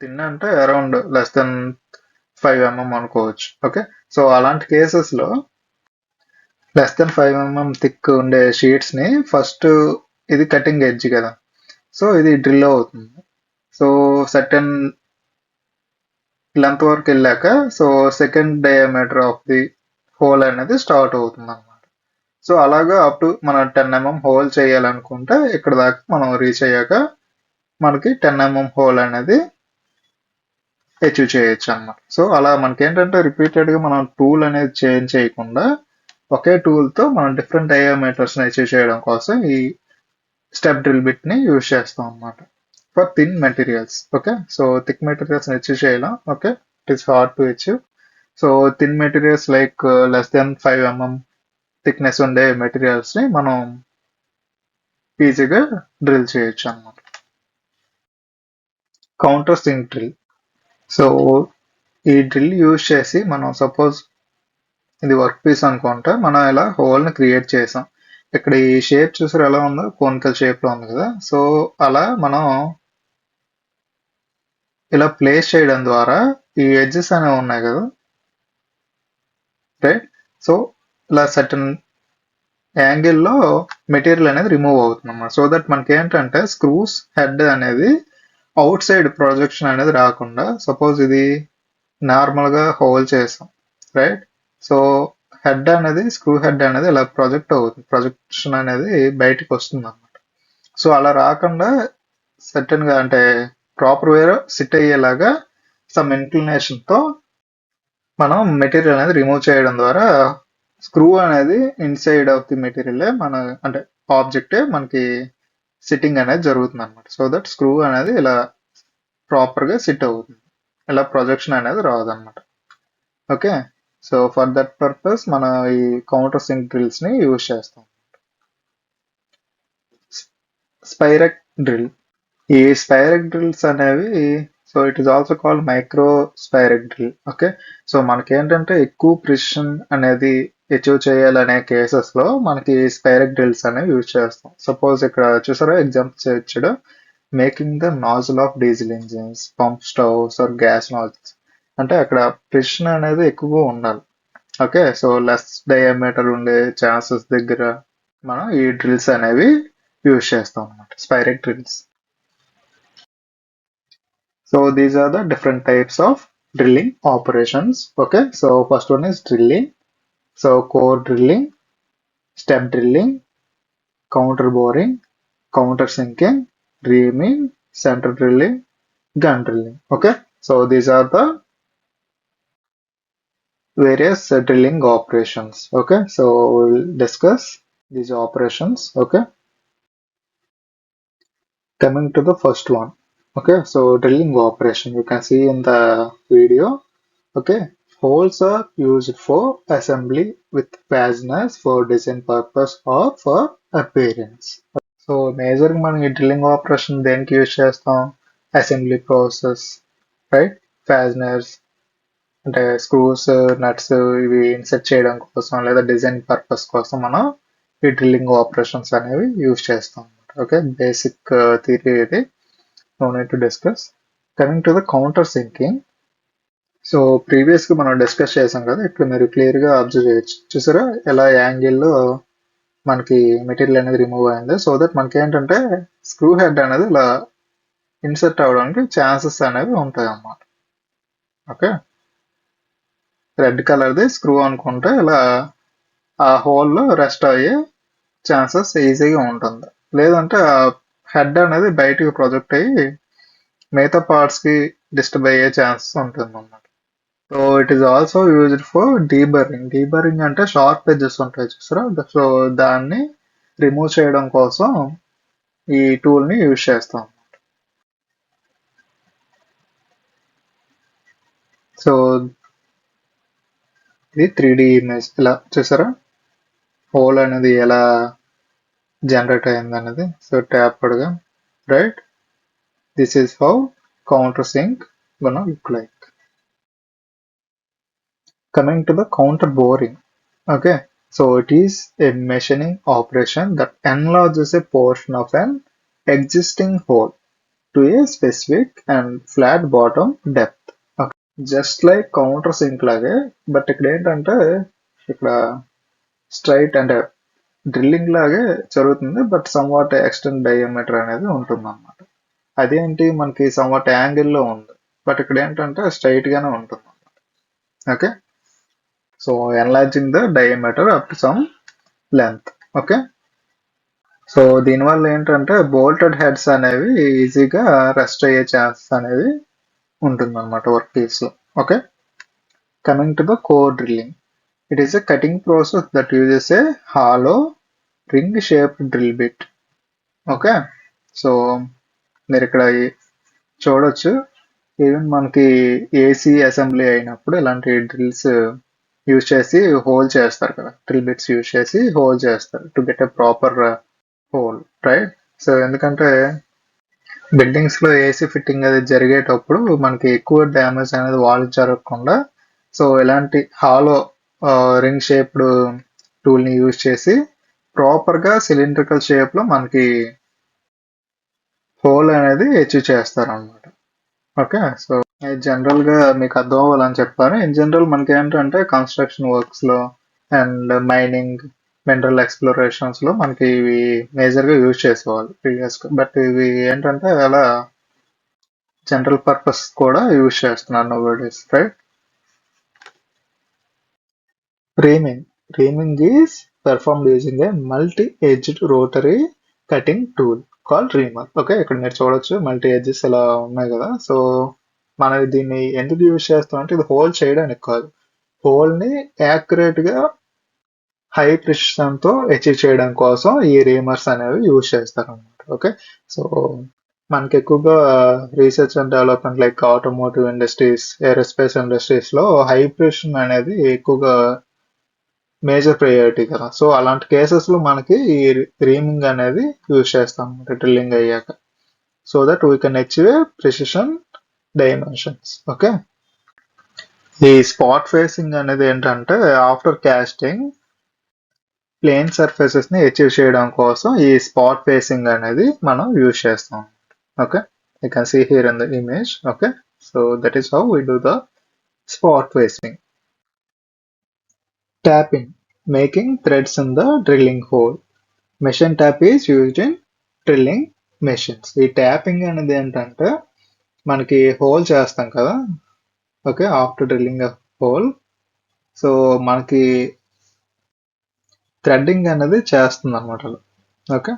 థిన్ అంటే అరౌండ్ లెస్ దెన్ 5 mm అనుకోవచ్చు. ఓకే, సో అలాంటి కేసెస్ లో లెస్ దెన్ 5 mm థిక్ ఉండే షీట్స్ ని ఫస్ట్ ఇది కటింగ్ ఎడ్జ్ కదా, సో ఇది డ్రిల్ అవుతుంది. సో సర్టెన్ లెంత్ వరకు వెళ్ళాక so second diameter of the whole అనేది స్టార్ట్ అవుతుంది అనమాట. సో అలాగా అప్ టు మనం 10 mm హోల్ చేయాలనుకుంటే ఇక్కడ దాకా మనం రీచ్ అయ్యాక మనకి 10 mm హోల్ అనేది అచీవ్ చేయొచ్చు అన్నమాట. సో అలా మనకి ఏంటంటే రిపీటెడ్ గా మనం టూల్ అనేది చేంజ్ చేయకుండా ఒకే టూల్ తో మనం డిఫరెంట్ డయామీటర్స్ ని అచీవ్ చేయడం కోసం ఈ స్టెప్ డ్రిల్ బిట్ ని యూజ్ చేస్తాం అన్నమాట for thin materials. Okay, so thick materials achieve చేయలేం. Okay, it is hard to achieve. So thin materials like less than 5 mm thickness ఉండే మెటీరియల్స్ ని మనం ఈజీగా డ్రిల్ చేయొచ్చు అన్నమాట. కౌంటర్ సింక్ డ్రిల్, సో ఈ డ్రిల్ యూజ్ చేసి మనం సపోజ్ ఇది వర్క్ పీస్ అనుకుంటే మనం ఇలా హోల్ ని క్రియేట్ చేసాం. ఇక్కడ ఈ షేప్ చూసారు ఎలా ఉందో, కోనికల్ షేప్ లో ఉంది కదా. సో అలా మనం ఇలా ప్లేస్ చేయడం ద్వారా ఈ ఎడ్జెస్ అనేవి ఉన్నాయి కదా, రైట్. సో ఇలా సర్టన్ యాంగిల్లో మెటీరియల్ అనేది రిమూవ్ అవుతుంది అన్నమాట. సో దట్ మనకి ఏంటంటే స్క్రూస్ హెడ్ అనేది అవుట్ సైడ్ ప్రొజెక్షన్ అనేది రాకుండా, సపోజ్ ఇది నార్మల్ గా హోల్ చేసాం, రైట్. సో హెడ్ అనేది స్క్రూ హెడ్ అనేది ఇలా ప్రొజెక్ట్ అవుతుంది, ప్రొజెక్షన్ అనేది బయటికి వస్తుంది అన్నమాట. సో అలా రాకుండా సర్టన్ గా అంటే ప్రాపర్ వేర్ సిట్ అయ్యేలాగా సమ్ ఇంక్లినేషన్ తో మనం మెటీరియల్ అనేది రిమూవ్ చేయడం ద్వారా స్క్రూ అనేది ఇన్సైడ్ ఆఫ్ ది మెటీరియల్ మన అంటే ఆబ్జెక్టే మనకి సిట్టింగ్ అనేది జరుగుతుంది అనమాట. సో దట్ స్క్రూ అనేది ఇలా ప్రాపర్ గా సిట్ అవుతుంది, ఇలా ప్రొజెక్షన్ అనేది రాదు అనమాట. Okay, so for that purpose మనం ఈ కౌంటర్ సింక్ డ్రిల్స్ ని యూజ్ చేస్తాం. స్పైరక్ డ్రిల్, ఈ స్పైరక్ డ్రిల్స్ అనేవి so it is also called micro spiral drill. Okay, so మనకి ఏంటంటే ఎక్కువ ప్రిసిషన్ అనేది అచీవ్ చేయాలనే కేసెస్లో మనకి స్పైరక్ డ్రిల్స్ అనేవి యూజ్ చేస్తాం. సపోజ్ ఇక్కడ చూసారా ఎగ్జాంపుల్స్ ఇచ్చాడు, making the nozzle of diesel engines, pump stoves or gas nozzles. అంటే అక్కడ ప్రెషన్ అనేది ఎక్కువగా ఉండాలి. ఓకే, సో లెస్ డయామీటర్ ఉండే ఛాన్సెస్ దగ్గర మనం ఈ డ్రిల్స్ అనేవి యూజ్ చేస్తాం అన్నమాట, స్పైరక్ drills. So these are the different types of drilling operations. Okay, so first one is drilling. So core drilling, step drilling, counter boring, counter sinking, reaming, center drilling, gun drilling. Okay, so these are the various drilling operations. Okay, so we'll discuss these operations. Okay, coming to the first one. Okay, so drilling operation, you can see in the video. Okay, holes are used for assembly with fasteners for design purpose or for appearance. So మేజర్గా మనం ఈ drilling operation దేనికి use చేస్తాం? Assembly process, right? Fasteners అంటే screws, nuts ఇవి insert చేయడం కోసం లేదా డిజైన్ పర్పస్ కోసం మనం ఈ డ్రిల్లింగ్ ఆపరేషన్స్ అనేవి యూజ్ చేస్తాం. ఓకే, బేసిక్ థియరీ ఇది, no need to discuss. Coming to the counter sinking. So ప్రీవియస్గా మనం డిస్కస్ చేసాం కదా, ఇప్పుడు మీరు క్లియర్గా అబ్జర్వ్ చేయొచ్చు. చూసారా ఎలా యాంగిల్లో మనకి మెటీరియల్ అనేది రిమూవ్ అయింది. సో దట్ మనకి ఏంటంటే స్క్రూ హెడ్ అనేది ఇలా ఇన్సర్ట్ అవ్వడానికి ఛాన్సెస్ అనేవి ఉంటాయి అన్నమాట. ఓకే, రెడ్ కలర్ది స్క్రూ అనుకుంటే ఇలా ఆ హోల్లో రెస్ట్ అయ్యే ఛాన్సెస్ ఈజీగా ఉంటుంది. లేదంటే ఆ హెడ్ అనేది బయటికి ప్రొజెక్ట్ అయ్యి మిగతా పార్ట్స్కి డిస్టర్బ్ అయ్యే ఛాన్సెస్ ఉంటుంది అన్నమాట. So it is also used for deburring. Deburring అంటే షార్ప్ ఎడ్జెస్ ఉంటాయి చూసారా, సో దాన్ని రిమూవ్ చేయడం కోసం ఈ టూల్ని యూజ్ చేస్తాం. సో ఇది 3D ఇమేజ్, ఇలా చూసారా హోల్ అనేది ఎలా జనరేట్ అయింది అనేది. సో ట్యాప్డ్గా, right? This is how counter sink gonna look like. Coming to the counter boring. Okay, so it is a machining operation that enlarges a portion of an existing hole to a specific and flat bottom depth. Okay, just like counter sink లాగే, but ఇక్కడ ఏంటంటే ఇక్కడ straight అంటే drilling లాగే జరుగుతుంది, but somewhat extend diameter అనేది ఉంటుంది అన్నమాట. అదేంటి మనకి సమ్వాట్ యాంగిల్లో ఉంది, బట్ ఇక్కడ ఏంటంటే స్ట్రైట్ గానే ఉంటుంది అన్నమాట. Okay, so enlarging the diameter up to some length. Okay, so దీనివల్ల ఏంటంటే బోల్టెడ్ హెడ్స్ అనేవి ఈజీగా రెస్ట్ అయ్యే ఛాన్సెస్ అనేది ఉంటుంది అనమాట వర్క్ పీస్లో. Okay, coming to the core drilling. It is a cutting process that uses a hollow ring shaped drill bit. Okay, so మీరు ఇక్కడ చూడొచ్చు, ఈవెన్ మనకి ఏసీ అసెంబ్లీ అయినప్పుడు ఇలాంటి డ్రిల్స్ యూజ్ చేసి హోల్ చేస్తారు కదా, డ్రిల్ బిట్స్ యూజ్ చేసి హోల్ చేస్తారు to get a proper whole, right? So ఎందుకంటే బిల్డింగ్స్లో ఏసీ ఫిట్టింగ్ అది జరిగేటప్పుడు మనకి ఎక్కువ డ్యామేజ్ అనేది వాల్ జరగకుండా సో ఇలాంటి హాలో రింగ్ షేప్డ్ టూల్ని యూజ్ చేసి ప్రాపర్గా సిలిండ్రికల్ షేప్లో మనకి హోల్ అనేది అచీవ్ చేస్తారు అనమాట. ఓకే, సో జనరల్గా మీకు అర్థం అవ్వాలని చెప్పాను. ఇన్ జనరల్ మనకి ఏంటంటే కన్స్ట్రక్షన్ వర్క్స్లో అండ్ మైనింగ్, మినరల్ ఎక్స్ప్లోరేషన్స్లో మనకి ఇవి మేజర్గా యూజ్ చేసేవాళ్ళు ప్రీవియస్గా, బట్ ఇవి ఏంటంటే అలా జనరల్ పర్పస్ కూడా యూజ్ చేస్తున్నారు now days, right? Reaming. Reaming is performed using a multi-edged rotary cutting tool called reamer. Okay, ఇక్కడ మీరు చూడొచ్చు మల్టీ ఎడ్జెస్ ఇలా ఉన్నాయి కదా. సో మనం దీన్ని ఎందుకు యూజ్ చేస్తాం అంటే ఇది హోల్ చేయడానికి కాదు, హోల్ని యాక్యురేట్గా హై ప్రిసిషన్తో అచీవ్ చేయడం కోసం ఈ రీమర్స్ అనేవి యూజ్ చేస్తారు అనమాట. ఓకే, సో మనకి ఎక్కువగా research and development like automotive industries, aerospace ఇండస్ట్రీస్లో హై ప్రిసిషన్ అనేది ఎక్కువగా మేజర్ ప్రయారిటీ కదా. సో అలాంటి కేసెస్లో మనకి ఈ రీమింగ్ అనేది యూజ్ చేస్తాం అనమాట డ్రిల్లింగ్ అయ్యాక, so that we can achieve precision dimensions. Okay, ఈ స్పాట్ ఫేసింగ్ అనేది ఏంటంటే ఆఫ్టర్ కాస్టింగ్ ప్లేన్ సర్ఫేసెస్ ని అచీవ్ చేయడం కోసం ఈ స్పాట్ ఫేసింగ్ అనేది మనం యూజ్ చేస్తాం. Okay, you can see here in the image. Okay, so that is how we do the spot facing. Tapping, making threads in the drilling hole. Machine tap is used in drilling machines. ఈ tapping అనేది ఏంటంటే మనకి whole చేస్తాం కదా. Okay, after drilling a whole, so మనకి threading అనేది చేస్తుంది అనమాట. ఓకే,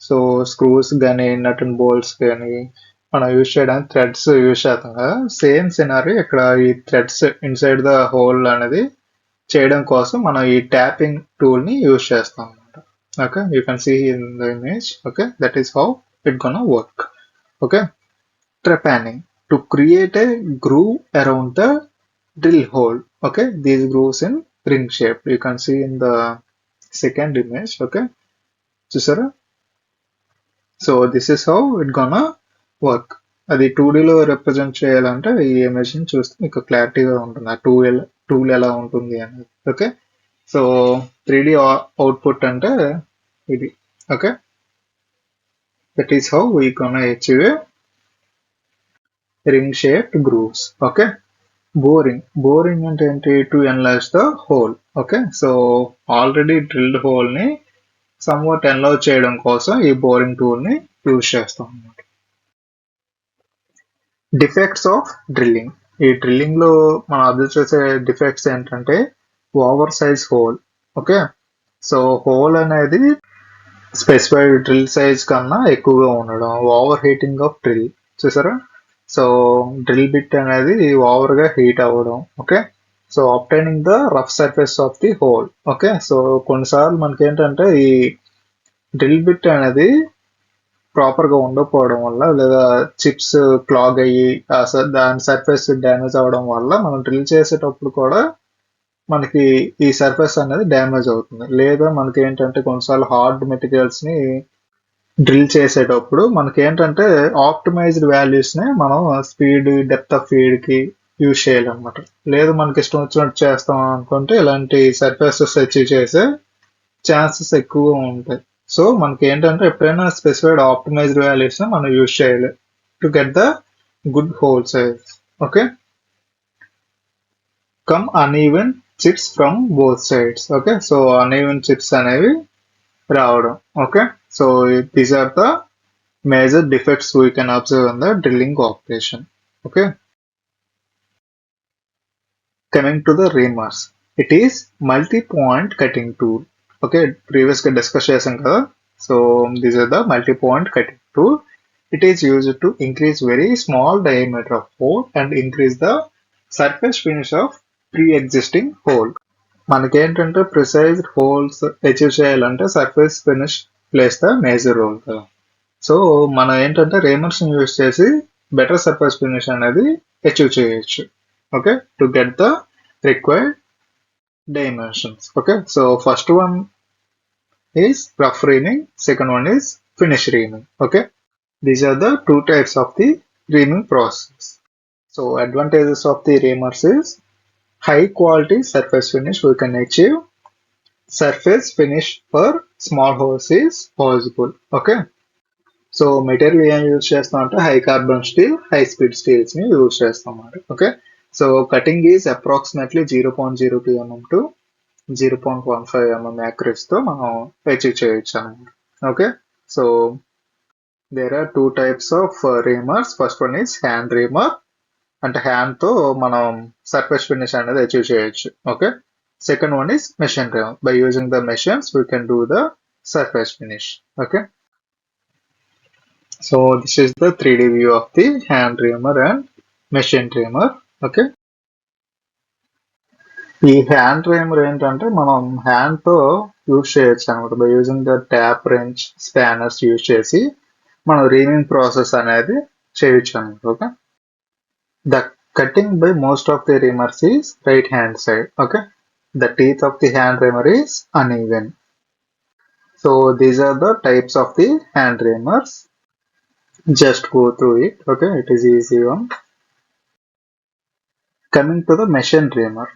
సో స్క్రూస్ కానీ నట్ అండ్ బోల్ట్స్ కానీ మనం యూజ్ చేయడానికి థ్రెడ్స్ యూజ్ చేస్తాం కదా. సేమ్ సినారీ ఇక్కడ ఈ థ్రెడ్స్ ఇన్సైడ్ ద హోల్ అనేది చేయడం కోసం మనం ఈ ట్యాపింగ్ టూల్ ని యూజ్ చేస్తాం అనమాట. Okay, you can see in the image. Okay, that is how it gonna work. Okay, trepanning, to create a groove around the drill hole. Okay, these grooves in ring shape. You can see in the second image. Okay, చూసారా? So this is how it gonna work. అది 2D లో represent చేయాలంటే ఈ image ని చూస్తే మీకు క్లారిటీగా ఉంటుంది ఆ టూల్ ఎలా ఉంటుంది అనేది. ఓకే, సో 3D అవుట్పుట్ అంటే ఇది. Okay, that is how we gonna achieve a ring shaped grooves. Okay, boring అంటే ఏంటి? To enlarge the whole. Okay, so already drilled whole ని సమ్వాట్ ఎన్లార్జ్ చేయడం కోసం ఈ బోరింగ్ టూల్ ని యూజ్ చేస్తాం అన్నమాట. Defects of drilling. ఈ డ్రిల్లింగ్ లో మనం అబ్జర్వ్ చేసే డిఫెక్ట్స్ ఏంటంటే over size whole. Okay, so hole అనేది స్పెసిఫైడ్ డ్రిల్ సైజ్ కన్నా ఎక్కువగా ఉండడం, ఓవర్ హీటింగ్ ఆఫ్ డ్రిల్. చూసారా? సో డ్రిల్ బిట్ అనేది ఓవర్ గా హీట్ అవ్వడం. Okay, so obtaining the rough surface of the hole. Okay, so కొన్నిసార్లు మనకి ఏంటంటే ఈ డ్రిల్ బిట్ అనేది ప్రాపర్ గా ఉండకపోవడం వల్ల లేదా చిప్స్ క్లాగ్ అయ్యి దాని సర్ఫేస్ డ్యామేజ్ అవ్వడం వల్ల మనం డ్రిల్ చేసేటప్పుడు కూడా మనకి ఈ సర్ఫేస్ అనేది డ్యామేజ్ అవుతుంది. లేదా మనకి ఏంటంటే కొన్నిసార్లు హార్డ్ మెటీరియల్స్ ని డ్రిల్ చేసేటప్పుడు మనకి ఏంటంటే ఆప్టిమైజ్డ్ వాల్యూస్ ని మనం స్పీడ్, డెప్త్ ఆఫ్ ఫీడ్ కి యూజ్ చేయాలన్నమాట. లేదు మనకి ఇష్టం వచ్చినట్టు చేస్తాం అనుకుంటే ఇలాంటి సర్ఫేసెస్ అచీవ్ చేసే ఛాన్సెస్ ఎక్కువగా ఉంటాయి. సో మనకి ఏంటంటే ఎప్పుడైనా స్పెసిఫైడ్ ఆప్టిమైజ్డ్ వాల్యూస్ ని మనం యూజ్ చేయాలి to get the good hole size. Okay, come uneven chips from both sides. Okay, so uneven chips అనేవి రావడం. Okay, so these are the major defects we can observe in the drilling operation. Okay, coming to the reamers, it is multi-point cutting tool. Okay, previous గా discuss చేసాం కదా. So these are the multi-point cutting tool. It is used to increase very small diameter of hole and increase the surface finish of pre-existing hole. మనకేంటంటే precise holes achieve చేయాలంటే surface finish plays the major role కదా. So మనం ఏంటంటే reamers ని use చేసి better surface finish అనేది achieve చేయొచ్చు. Okay, to get the required dimensions. Okay, so first one is rough reaming, second one is finish reaming. Okay, these are the two types of the reaming process. So advantages of the reamers is high quality surface finish we can achieve. Surface finish for small holes is possible. Okay, so material ఏం use చేస్తాం అంటే high carbon steel, high speed steels ని use చేస్తాం అన్నమాట. Okay, so cutting is approximately 0.02 mm to 0.15 mm accuracy తో మనం achieve చేయొచ్చు అన్నమాట. Okay, so there are two types of reamers. First one is hand reamer, అంటే హ్యాండ్ తో మనం సర్ఫేస్ ఫినిష్ అనేది అచీవ్ చేయొచ్చు. Okay, second one is machine reamer. By using the machines we can do the surface finish. Okay, so this is the 3D view of the hand reamer and machine reamer. Okay, ఈ hand Reimer ఏంటంటే మనం hand తో use చేయొచ్చు అనమాట. By using the tap, wrench, spanners use చేసి మనం reaming process అనేది చేయొచ్చు అనమాట. Okay, the cutting by most of the reamers is right hand side. Okay, the teeth of the hand Reimer is uneven. So these are the types of the hand reamers. Just go through it. Okay, it is easy one. Coming to the machine reamer.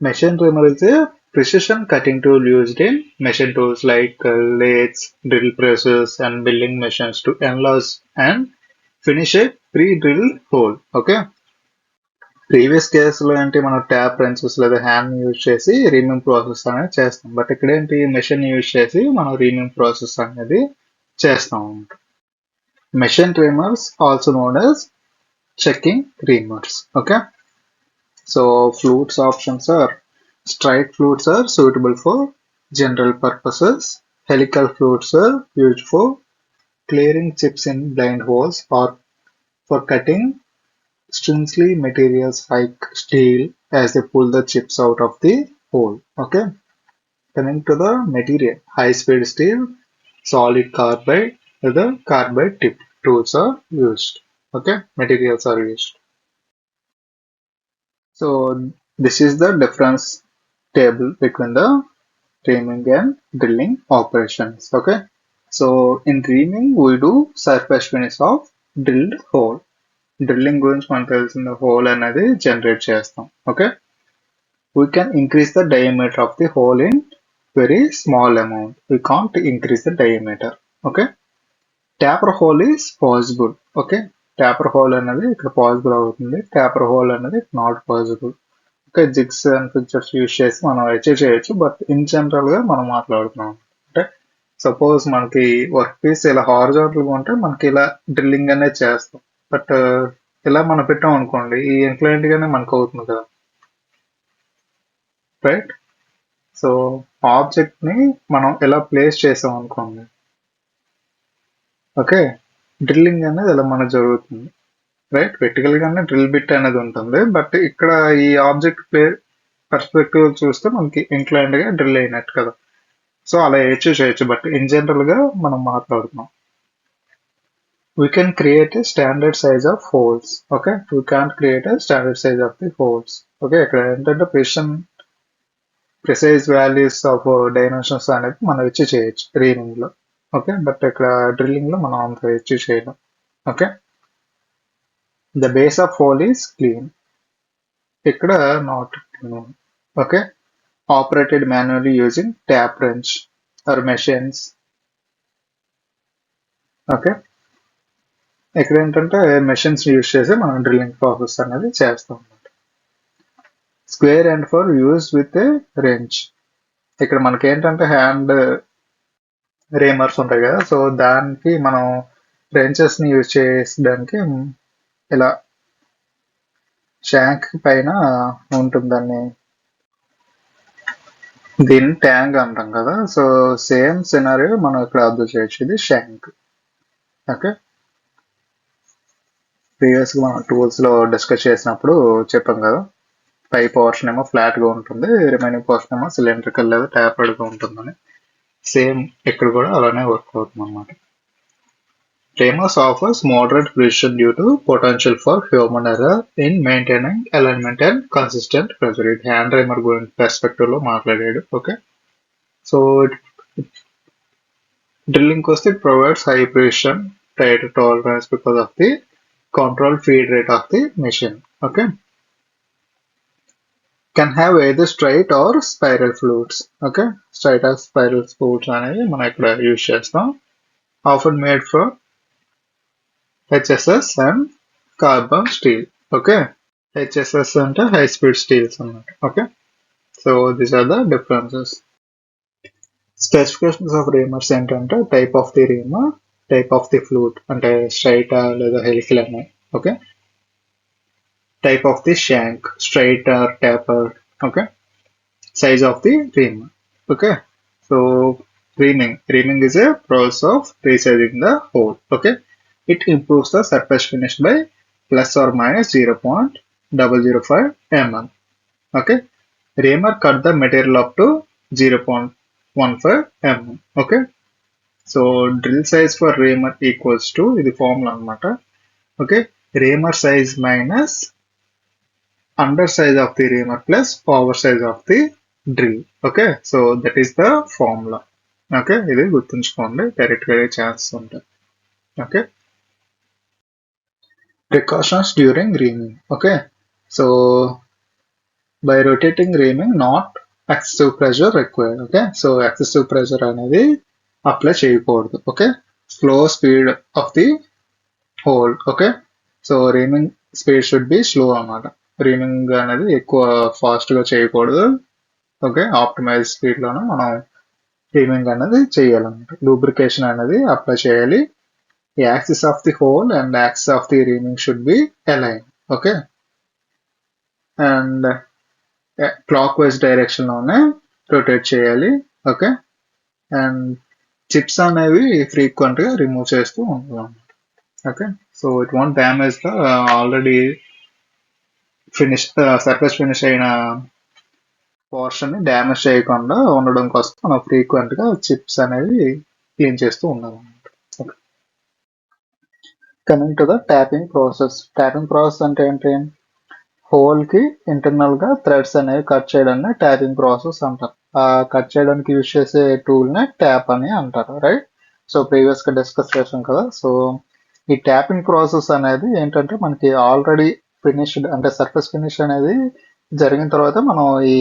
Machine reamer is a Precision cutting tool used in machine tools like lathes, drill presses, and milling machines to enlarge and finish a pre-drilled hole. Okay. Previous కేసులో ఏంటి మనం tap రెంచెస్ లేదా hand use చేసి reaming process అనేది చేస్తాం. But ఇక్కడ ఏంటి machine use చేసి మనం రీమింగ్ ప్రాసెస్ అనేది చేస్తాం. Machine reamers also known as checking reamers. Okay. So flutes options are straight flutes are suitable for general purposes. Helical flutes are used for clearing chips in blind holes or for cutting stringly materials like steel as they pull the chips out of the hole. Okay. Coming to the material, high speed steel, solid carbide, the carbide tip tools are used. Okay, materials are used. So this is the difference table between the reaming and drilling operations. Okay. So in reaming we do surface finish of drilled hole. Drilling గురించి మనకు తెలిసిన whole అనేది generate చేస్తాం. Okay. We can increase the diameter of the whole in very small amount. We can't increase the diameter. Okay. Taper whole is possible. Okay. Taper whole అనేది ఇక్కడ possible అవుతుంది. Taper whole అనేది not possible. Okay. Jigs and fixtures use చేసి మనం achieve చేయొచ్చు. But in general గా మనం మాట్లాడుతున్నాం అంటే సపోజ్ మనకి వర్క్ పీస్ ఇలా హారిజాంటల్ గా ఉంటే మనకి ఇలా డ్రిల్లింగ్ అనేది చేస్తాం. బట్ ఇలా మనం పెట్టాం అనుకోండి ఈ ఇంక్లైంట్ గానే మనకు అవుతుంది కదా, రైట్? సో ఆబ్జెక్ట్ ని మనం ఎలా ప్లేస్ చేసాం అనుకోండి, ఓకే, డ్రిల్లింగ్ అనేది ఇలా మనకు జరుగుతుంది, రైట్? వెర్టికల్ గానే డ్రిల్ బిట్ అనేది ఉంటుంది. బట్ ఇక్కడ ఈ ఆబ్జెక్ట్ ప్లే పర్స్పెక్టివ్ చూస్తే మనకి ఇంక్లైంట్ గా డ్రిల్ అయినట్టు కదా. సో అలా అచీవ్ చేయొచ్చు. బట్ ఇన్ జనరల్ గా మనం మాట్లాడుతున్నాం. We can create a standard size of holes. Okay, we can't create a standard size of the holes. Okay, ఇక్కడ ఏంటంటే ప్రిసైజ్ వాల్యూస్ ఆఫ్ డైమెన్షన్స్ అనేది మనం అచీవ్ చేయొచ్చు రీమింగ్ లో. ఓకే. బట్ ఇక్కడ డ్రిల్లింగ్ లో మనం అంత అచీవ్ చేయలేం. Okay. The base of hole is clean. ఇక్కడ not clean. Okay. Operated manually using tap wrench or machines. Okay. ఇక్కడ ఏంటంటే మెషిన్స్ యూజ్ చేసి మనం డ్రిల్లింగ్ ప్రాసెస్ అనేది చేస్తాం అన్నమాట. Square end for use with a wrench. ఇక్కడ మనకి ఏంటంటే హ్యాండ్ రేమర్స్ ఉంటాయి కదా, సో దానికి మనం రెంచెస్ ని యూజ్ చేసడానికి ఇలా షాంక్ పైన ఉంటుందని దీన్ని ట్యాంగ్ అంటాం కదా. సో సేమ్ సినారియో మనం ఇక్కడ అబ్జర్వ్ చేయొచ్చు. ఇది షాంక్. ఓకే. ప్రీవియస్ గా మనం టూల్స్ లో డిస్కస్ చేసినప్పుడు చెప్పాం కదా, పై పోర్షన్ ఏమో ఫ్లాట్ గా ఉంటుంది, రిమైనింగ్ పోర్షన్ ఏమో సిలిండ్రికల్ లేదా ట్యాపర్డ్ గా ఉంటుందని. సేమ్ ఇక్కడ కూడా అలానే వర్క్ అవుతుంది అన్నమాట. Reamers offers moderate precision due to potential for human error in maintaining alignment and consistent pressure. ఇది హ్యాండ్ రేమర్ గురించి పర్స్పెక్టివ్ లో మాట్లాడాడు. ఓకే. సో డ్రిల్లింగ్ వస్తే it provides high precision, tight tolerance because of the control feed rate of the machine. Okay. Can have either straight or spiral flutes. Okay. Straight or spiral flutes అనేది మనం ఇక్కడ use చేస్తాం. Often made from HSS and carbon steel. Okay. HSS అంటే high speed steels అన్నమాట. Okay. So these are the differences. Specifications of reamers ఏంటంటే type of the reamer, type of the flute అంటే straight లేదా helical అని. Okay. Type of the shank, straight are taper. Okay. Size of the reamer. Okay. So reaming is a process of resizing the hole. Okay. It improves the surface finish by plus or minus 0.005 mm. Okay. Reamer cut the material up to 0.15 mm. Okay. So drill size for reamer equals to ఇది formula అనమాట. Okay. Reamer size minus under size of the reamer plus over size of the drill. Okay. So that is the formula. Okay. ఇది గుర్తుంచుకోండి, direct గా chances ఉంటాయి. Okay. Precautions during reaming. Okay. So by rotating reaming not excessive pressure required. Okay, so excessive pressure అనేది apply చేయకూడదు. Okay, slow speed of the hole. Okay, so reaming speed should be slow అన్నమాట. Reaming అనేది ఎక్కువ fast గా చేయకూడదు. Okay, optimise speed లోనే మనం reaming అనేది చేయాలన్నమాట. లూబ్రికేషన్ అనేది అప్లై చేయాలి. The axis of the hole and axis of the reaming should be aligned. Okay, and clockwise direction లోనే రొటేట్ చేయాలి. ఓకే, అండ్ చిప్స్ అనేవి ఫ్రీక్వెంట్ గా రిమూవ్ చేస్తూ ఉంటాం. Okay, so it want damage the already finish surface finish అయిన portion ని damage చేయకుండా ఉండడం కోసం మనం ఫ్రీక్వెంట్ గా చిప్స్ అనేవి క్లీన్ చేస్తూ ఉండాలి. Coming to the tapping process. Tapping process అంటే ఏంటి? హోల్ కి ఇంటర్నల్ గా థ్రెడ్స్ అనేవి కట్ చేయడాన్ని ట్యాపింగ్ ప్రాసెస్ అంటారు. ఆ కట్ చేయడానికి యూజ్ చేసే టూల్ నే ట్యాప్ అని అంటారు, రైట్? సో ప్రీవియస్ గా డిస్కస్ చేసాం కదా. సో ఈ ట్యాపింగ్ ప్రాసెస్ అనేది ఏంటంటే మనకి ఆల్రెడీ ఫినిష్డ్ అంటే సర్ఫేస్ ఫినిష్ అనేది జరిగిన తర్వాత మనం ఈ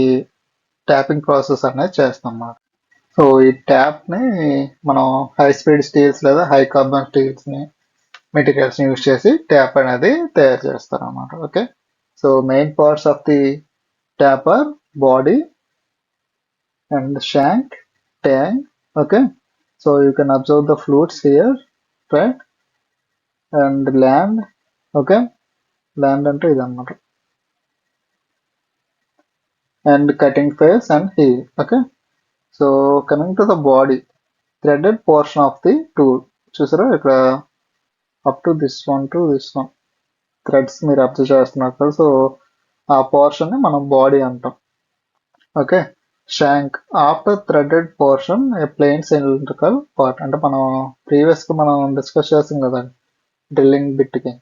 ట్యాపింగ్ ప్రాసెస్ అనేది చేస్తాం అన్నమాట. సో ఈ ట్యాప్ ని మనం హై స్పీడ్ స్టీల్స్ లేదా హై కార్బన్ స్టీల్స్ ని మెటీరియల్స్ ని యూజ్ చేసి ట్యాప్ అనేది తయారు చేస్తారు అన్నమాట. Okay, so main parts of the tap are body and shank, tang. Okay, so you can observe the flutes here, right? And land. Okay, land అంటే ఇది అన్నమాట. And cutting face and heel. Okay, so coming to the body, threaded portion of the tool. చూసారా ఇక్కడ up to this one to this one threads మీరు observe చేస్తున్నారు కదా. So ఆ portion ని మనం బాడీ అంటాం. Okay, shank after threaded portion a plain cylindrical part. అంటే మనం ప్రీవియస్ గా మనం డిస్కస్ చేస్తాం కదా డ్రిల్లింగ్ బిట్ కి.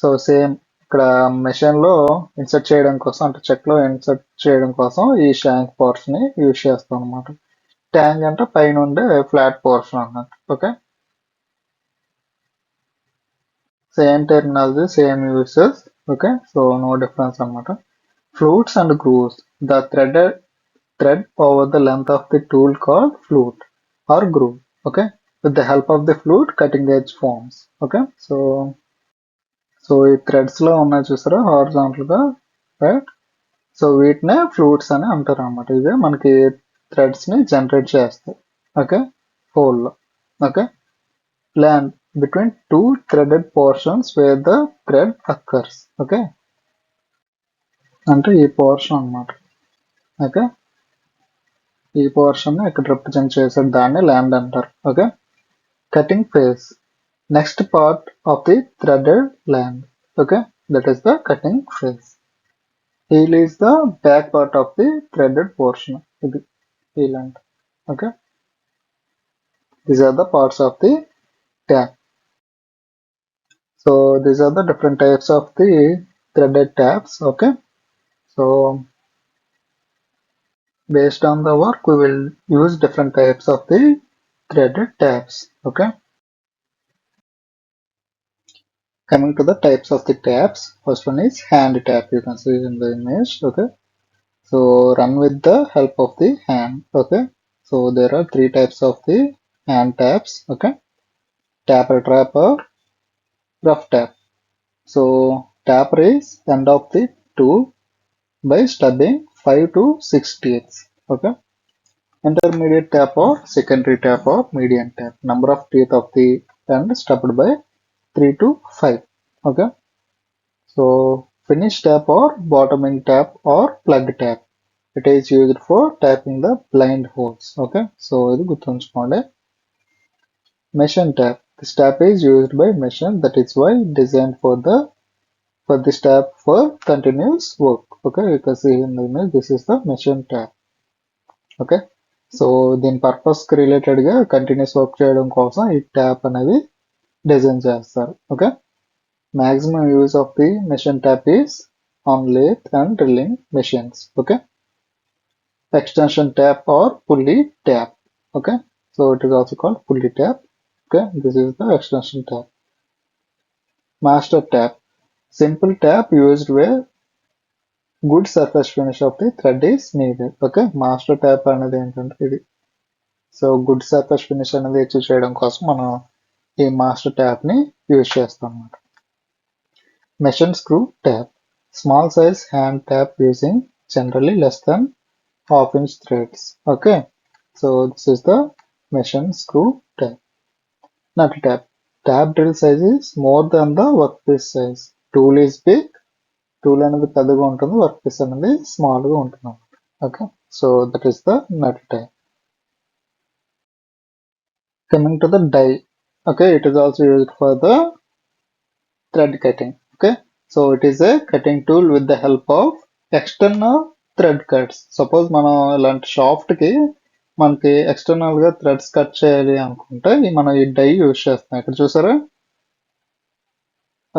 సో సేమ్ ఇక్కడ మెషిన్ లో ఇన్సర్ట్ చేయడం కోసం అంటే చెక్ లో ఇన్సర్ట్ చేయడం కోసం ఈ షాంక్ పోర్షన్ ని యూజ్ చేస్తాం అనమాట. ట్యాంగ్ అంటే పైన ఉండే ఫ్లాట్ పోర్షన్ అన్నట్టు. Okay, same terminology, same uses. Okay, so no difference అన్నమాట. Flutes and grooves. The thread over the length of the tool called flute or groove. Okay, with the help of the flute cutting edge forms. Okay, so ఈ threads లో ఉన్నాయి చూసారా horizontal గా, right? So వీటినే flutes అని అంటారు అన్నమాట. ఇవే మనకి థ్రెడ్స్ ని జనరేట్ చేస్తాయి. ఓకే, హోల్ లో. Okay, land between two threaded portions wear the thread occurs. Okay, అంటే ఈ పోర్షన్ అన్నమాట. ఓకే, ఈ పోర్షన్ ఇక్కడ రిప్రజెంట్ చేసే దాన్ని ల్యాండ్ అంటారు. Okay, cutting face, next part of the threaded land. Okay, that is the cutting face. Heel is the back part of the threaded portion. ఇది heel అంట. Okay, these are the parts of the tap. So these are the different types of the threaded taps. Okay, so based on the work we will use different types of the threaded tabs. Okay, coming to the types of the tabs, first one is hand tab. You can see in the image. Okay, so run with the help of the hand. Okay, so there are three types of the hand tabs. Okay, tapper trap or rough tap. So tapper is end of the tool by stubbing 5 to 6 teeth. Okay, intermediate tap or secondary tap or median tap. Number of teeth of the end stubbed by 3 to 5. Okay, so finish tap or bottoming tap or plug tap. It is used for tapping the blind holes. Okay, so ఇది గుర్తుంచుకోండి. Machine tap. This tap is used by machine, that is why designed for this tap for continuous work. Okay, you can see in the image, this is the machine tap. Okay, so దీని purpose కి related గా continuous work చేయడం కోసం ఈ tap అనేది design చేస్తారు. Okay, maximum use of the machine tap is on lathe and drilling machines. Okay, extension tap or pulley tap. Okay, so it is also called pulley tap. Okay, this is the extension tap. Master tap, simple tap used where good surface finish of the thread is needed. Okay, master tap అనేది ఏంటంటే ఇది. So good surface finish అనేది achieve చేయడం కోసం మనం ఈ master tap ని use చేస్తాం అన్నమాట. Machine screw tap, small size hand tap using generally less than half-inch threads. Okay, so this is the machine screw tab. Nut tab. Tab drill size is more than the workpiece size. Tool is big. Tool అనేది పెద్దగా ఉంటుంది, workpiece అనేది small గా ఉంటుంది. Okay, so that is the nut tab. Coming to the die. Okay, it is also used for the thread cutting. Okay, so it is a cutting tool with the help of external thread cuts. Suppose మనం ఇలాంటి shaft కి మనకి external గా threads cut చేయాలి అనుకుంటే మనం ఈ die use చేస్తాం. ఇక్కడ చూసారా?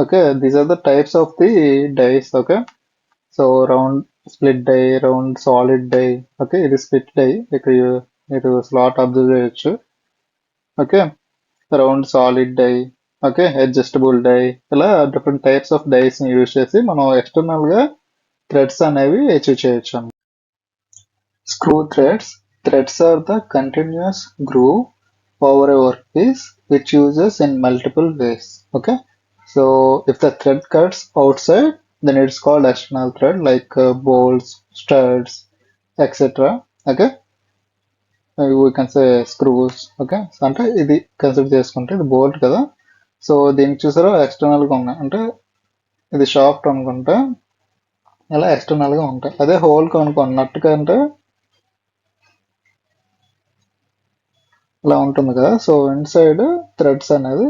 Okay, these are the types of the dies. Okay, so round split die, round solid die. Okay, ఇది స్ప్లిట్ డై, ఇక్కడ మీరు స్లాట్ అబ్జర్వ్ చేయొచ్చు. Okay, round solid die, okay, adjustable die, ఇలా డిఫరెంట్ టైప్స్ ఆఫ్ డైస్ ని use చేసి మనం external గా threads అనేవి అచీవ్ చేయొచ్చు. Screw threads. Threads are the continuous groove over a workpiece which uses in multiple ways. Okay, so if the thread cuts outside, then it's called external thread, like bolts, studs, etc. Okay, we can say screws. Okay, so అంటే ఇది consider చేసుకుంటే ఇది bolt కదా, so దీనికి చూసారా external గా ఉన్నాయి, అంటే ఇది షాఫ్ట్ అనుకుంటే ఇలా ఎక్స్టర్నల్ గా ఉంటాయి. అదే హోల్ కొనుక్కున్నట్టుగా అంటే ఇలా ఉంటుంది కదా, సో ఇన్సైడ్ థ్రెడ్స్ అనేది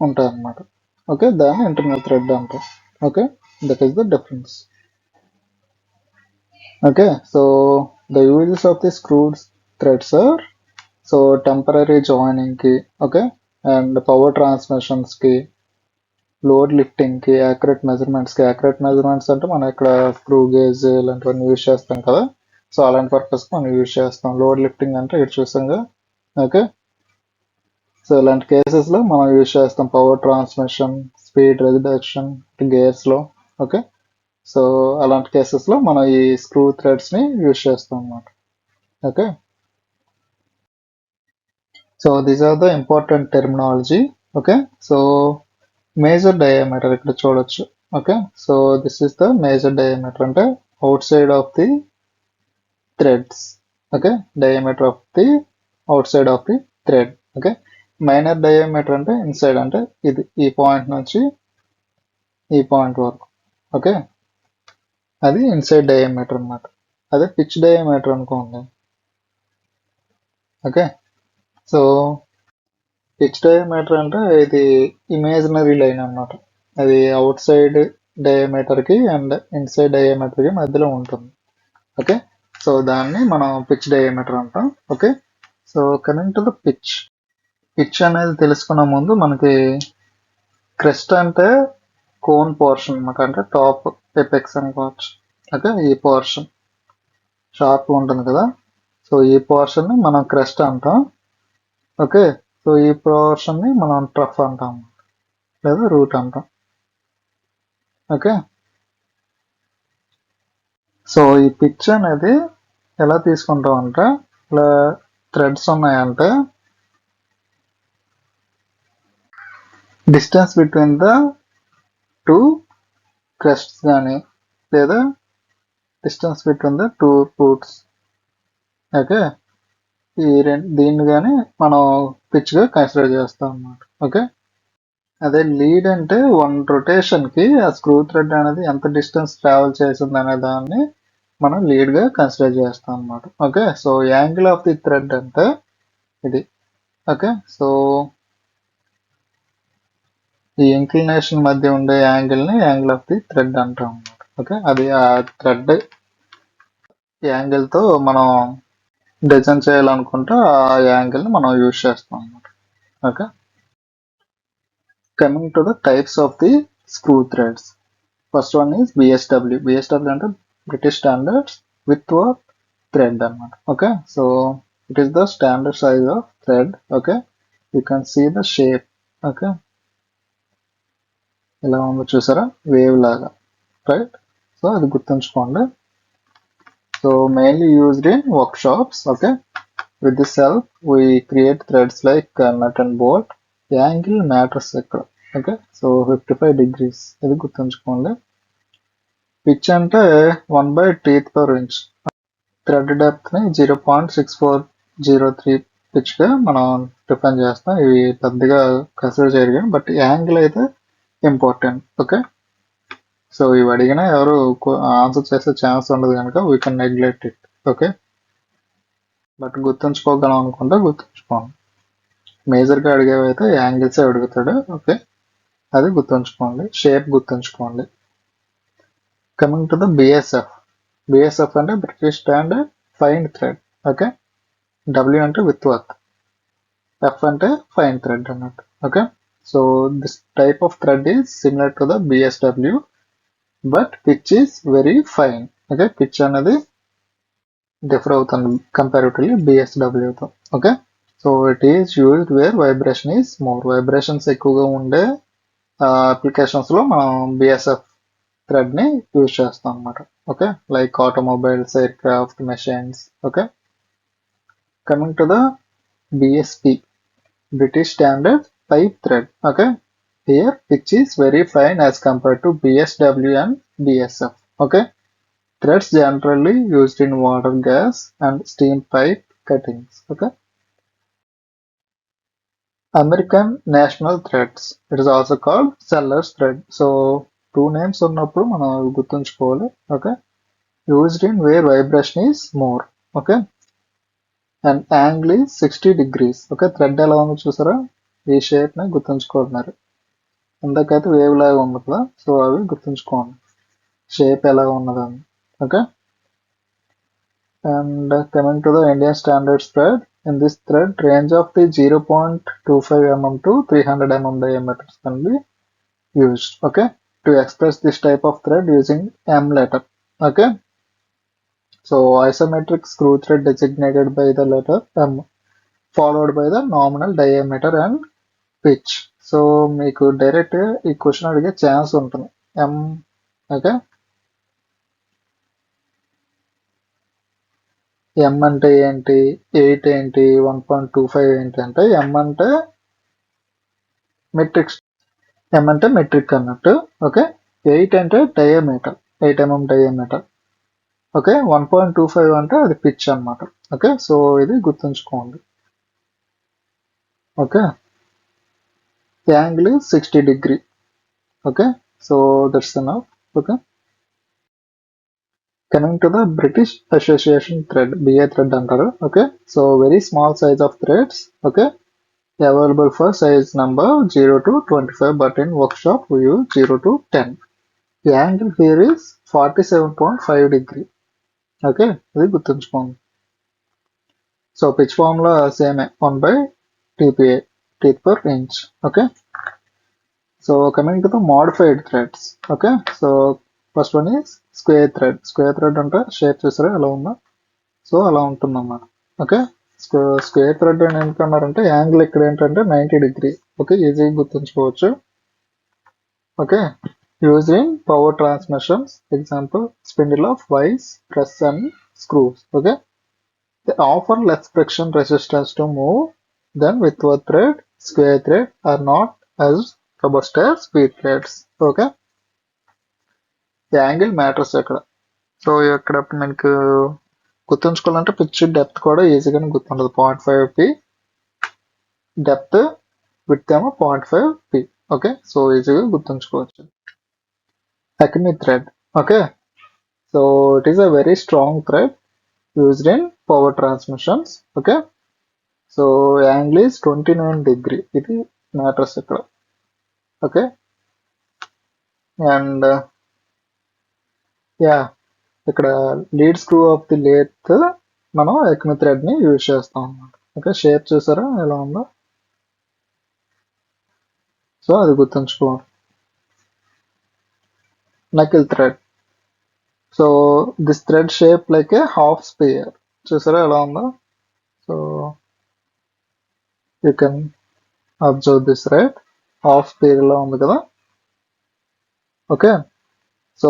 ఉంటాయి అన్నమాట. ఓకే, దాన్ని ఇంటర్నల్ థ్రెడ్ అంటాం. Okay, that is the difference. Okay, so the uses of the screwed threads are, so temporary joining కి, ఓకే, అండ్ పవర్ ట్రాన్స్మిషన్స్ కి, లోడ్ లిఫ్టింగ్ కి, యాక్యురేట్ మెజర్మెంట్స్ కి. Accurate measurements అంటే మనం ఇక్కడ స్క్రూ గేజ్ ఇలాంటివన్నీ use చేస్తాం కదా, సో అలాంటి పర్పస్ మనం యూజ్ చేస్తాం. లోడ్ లిఫ్టింగ్ అంటే ఇక్కడ చూసాం. ఓకే, సో ఇలాంటి కేసెస్ లో మనం యూజ్ చేస్తాం power transmission, speed reduction gears లో. ఓకే, సో అలాంటి కేసెస్ లో మనం ఈ స్క్రూ థ్రెడ్స్ ని యూజ్ చేస్తాం అన్నమాట. Okay, so these are the important terminology. Okay, so major diameter ఇక్కడ చూడొచ్చు. Okay, so this is the major diameter, అంటే outside of the threads. Okay, diameter of the outside of the thread. Okay, minor diameter అంటే inside, అంటే ఇది ఈ point నుంచి ఈ point వరకు. ఓకే, అది ఇన్సైడ్ డయామీటర్ అన్నమాట. అదే పిచ్ డయామీటర్ అనుకోండి. ఓకే, సో పిచ్ డయామీటర్ అంటే ఇది ఇమేజినరీ లైన్ అన్నమాట. అది అవుట్ సైడ్ డయామీటర్ కి అండ్ ఇన్సైడ్ డయామీటర్ కి మధ్యలో ఉంటుంది. ఓకే, సో దాన్ని మనం పిచ్ డయామీటర్ అంటాం. Okay, so coming to the pitch. Pitch అనేది తెలుసుకున్న ముందు మనకి క్రెస్ట్ అంటే కోన్ పోర్షన్ అన్నమాట, అంటే టాప్ ఎపెక్స్ అనుకోవచ్చు. ఓకే, ఈ పోర్షన్ షార్ప్ ఉంటుంది కదా, సో ఈ పోర్షన్ ని మనం క్రెస్ట్ అంటాం. ఓకే, సో ఈ పోర్షన్ ని మనం ట్రఫ్ అంటాం లేదా రూట్ అంటాం. ఓకే, సో ఈ పిచ్ అనేది ఎలా తీసుకుంటాం అంటే, ఇలా థ్రెడ్స్ ఉన్నాయంటే డిస్టెన్స్ బిట్వీన్ ద టూ క్రెస్ట్స్ కానీ లేదా distance between the two roots. Okay, దీన్ని కానీ మనం పిచ్ గా కన్సిడర్ చేస్తాం అన్నమాట. ఓకే, అదే లీడ్ అంటే వన్ రొటేషన్ కి ఆ స్క్రూ థ్రెడ్ అనేది ఎంత డిస్టెన్స్ ట్రావెల్ చేసింది అనే దాన్ని మనం లీడ్ గా కన్సిడర్ చేస్తాం అన్నమాట. Okay, so angle of the thread అంటే ఇది. ఓకే, సో ఈ ఇంక్లినేషన్ మధ్య ఉండే యాంగిల్ ని యాంగిల్ ఆఫ్ ది థ్రెడ్ అంటాం అన్నమాట. ఓకే, అది ఆ థ్రెడ్ యాంగిల్ తో మనం డిజైన్ చేయాలనుకుంటే ఆ యాంగిల్ ని మనం యూజ్ చేస్తాం అన్నమాట. Okay, coming to the types of the screw threads. First one is BSW. BSW అంటే British standards Whitworth thread అన్నమాట. Okay, so it is the standard size of thread. Okay, you can see the shape. Okay, ఇలా ఉందో చూసారా, wave లాగా, right. So అది గుర్తుంచుకోండి. So mainly used in workshops. Okay, with this help we create threads like nut and bolt. Angle matters ఇక్కడ. Okay, so 55 degrees ఇది గుర్తుంచుకోండి. Pitch అంటే 1/teeth/inch. థ్రెడ్ డెప్త్ ని 0.6403 పిచ్ గా మనం డిఫైన్ చేస్తాం. ఇవి పెద్దగా కన్సిడర్ చేయరు కానీ బట్ యాంగిల్ అయితే ఇంపార్టెంట్. ఓకే, సో ఇవి అడిగినా ఎవరు ఆన్సర్ చేసే ఛాన్స్ ఉండదు కనుక we can neglect it. Okay, but గుర్తుంచుకోగలం అనుకుంటే గుర్తుంచుకోండి. మేజర్గా అడిగేవి అయితే యాంగిల్సే అడుగుతాడు. ఓకే, అది గుర్తుంచుకోండి. షేప్ గుర్తుంచుకోండి. Coming to the BSF. BSF అంటే British standard fine thread. Okay, W అంటే విత్ వర్త్, ఎఫ్ అంటే ఫైన్ థ్రెడ్ అన్నట్టు. Okay, so this type of thread is similar to the BSW but pitch is very fine. Okay, pitch అనేది differ అవుతుంది comparatively బిఎస్డబ్ల్యూతో. Okay, so it is used where vibration is more. Vibrations ఎక్కువగా ఉండే అప్లికేషన్స్లో మనం BSF థ్రెడ్ని use చేస్తాం అనమాట. Okay, like automobiles, air craft, machines. Okay, coming to the BSP, British standard pipe thread. Okay, here pitch is very fine as compared to BSW and BSF. Okay, threads generally used in water, gas, and steam pipe cuttings. Okay. American national threads. It is also called seller's thread. So two names ఉన్నప్పుడు మనం గుర్తుంచుకోవాలి. Okay. Used in where vibration is more. Okay. And angle is 60 degrees. Okay. Thread ఎలా ఉందో చూసారా? ఈ shape ని గుర్తుంచుకోవాలి. ఇందాకైతే wave లాగా ఉంది కదా, సో అవి గుర్తుంచుకోండి షేప్ ఎలా ఉన్నదని. Okay. And coming to the Indian standard thread, in this thread range of the 0.25 mm to 300 mm diameters can be used. Okay, to express this type of thread using M letter. Okay, so isometric screw thread designated by the letter M followed by the nominal diameter and pitch. So మీకు direct ఈ question అడిగే chance ఉంటుంది. M. Okay, ఎం అంటే ఏంటి, 8 ఏంటి, 1.25 ఏంటి అంటే ఎం అంటే మెట్రిక్. ఎం అంటే మెట్రిక్ అన్నట్టు. ఓకే, 8 అంటే డయామీటర్, 8 mm డయామీటర్. ఓకే, 1.25 అంటే అది పిచ్ అన్నమాట. ఓకే, సో ఇది గుర్తుంచుకోండి. Okay, angle 60 degree. Okay, so that's enough. Okay, coming to the British association thread, BA thread అంటారు. Okay, so very small size of threads. Okay, available for size number 0 to 25 but in workshop we use 0 to 10. The angle here is 47.5 degree. Okay, ఇది గుర్తుంచుకోండి. So pitch formula same 1/tpa, teeth/inch. Okay, so coming to the modified threads. Okay, so first one is square thread. Square thread అంటే shape చూసారా ఎలా ఉందో, so అలా ఉంటుంది అన్నమాట. Okay, square thread అని ఎందుకన్నారంటే యాంగిల్ ఇక్కడ ఏంటంటే 90 డిగ్రీ. ఓకే, ఈజీగా గుర్తుంచుకోవచ్చు. Okay, use in power transmissions, example spindle of vice, press and screws. Okay, they offer less friction resistance to move than with thread. Square thread are not as robust as speed threads. Okay, angle matters ఇక్కడ. So ఇక్కడ మనకు గుర్తుంచుకోవాలంటే pitch depth కూడా ఈజీగానే గుర్తుండదు. 0.5p depth, width ఏమో 0.5p. Okay, so ఈజీగా గుర్తుంచుకోవచ్చు. Acme thread. Okay, so it is a very strong thread used in power transmissions. Okay, so angle is 29 degree. ఇది మ్యాటర్స్ ఇక్కడ. ఓకే, అండ్ యా ఇక్కడ lead screw of the lathe మనం acme thread ని use చేస్తాం అన్నమాట. Okay, shape చూసారా ఎలా ఉందో, సో అది గుర్తుంచుకోండి. Knuckle thread. So this thread shape like a half sphere. చూసారా ఎలా ఉందో, so you can observe this right, half sphere లా ఉంది కదా. Okay, so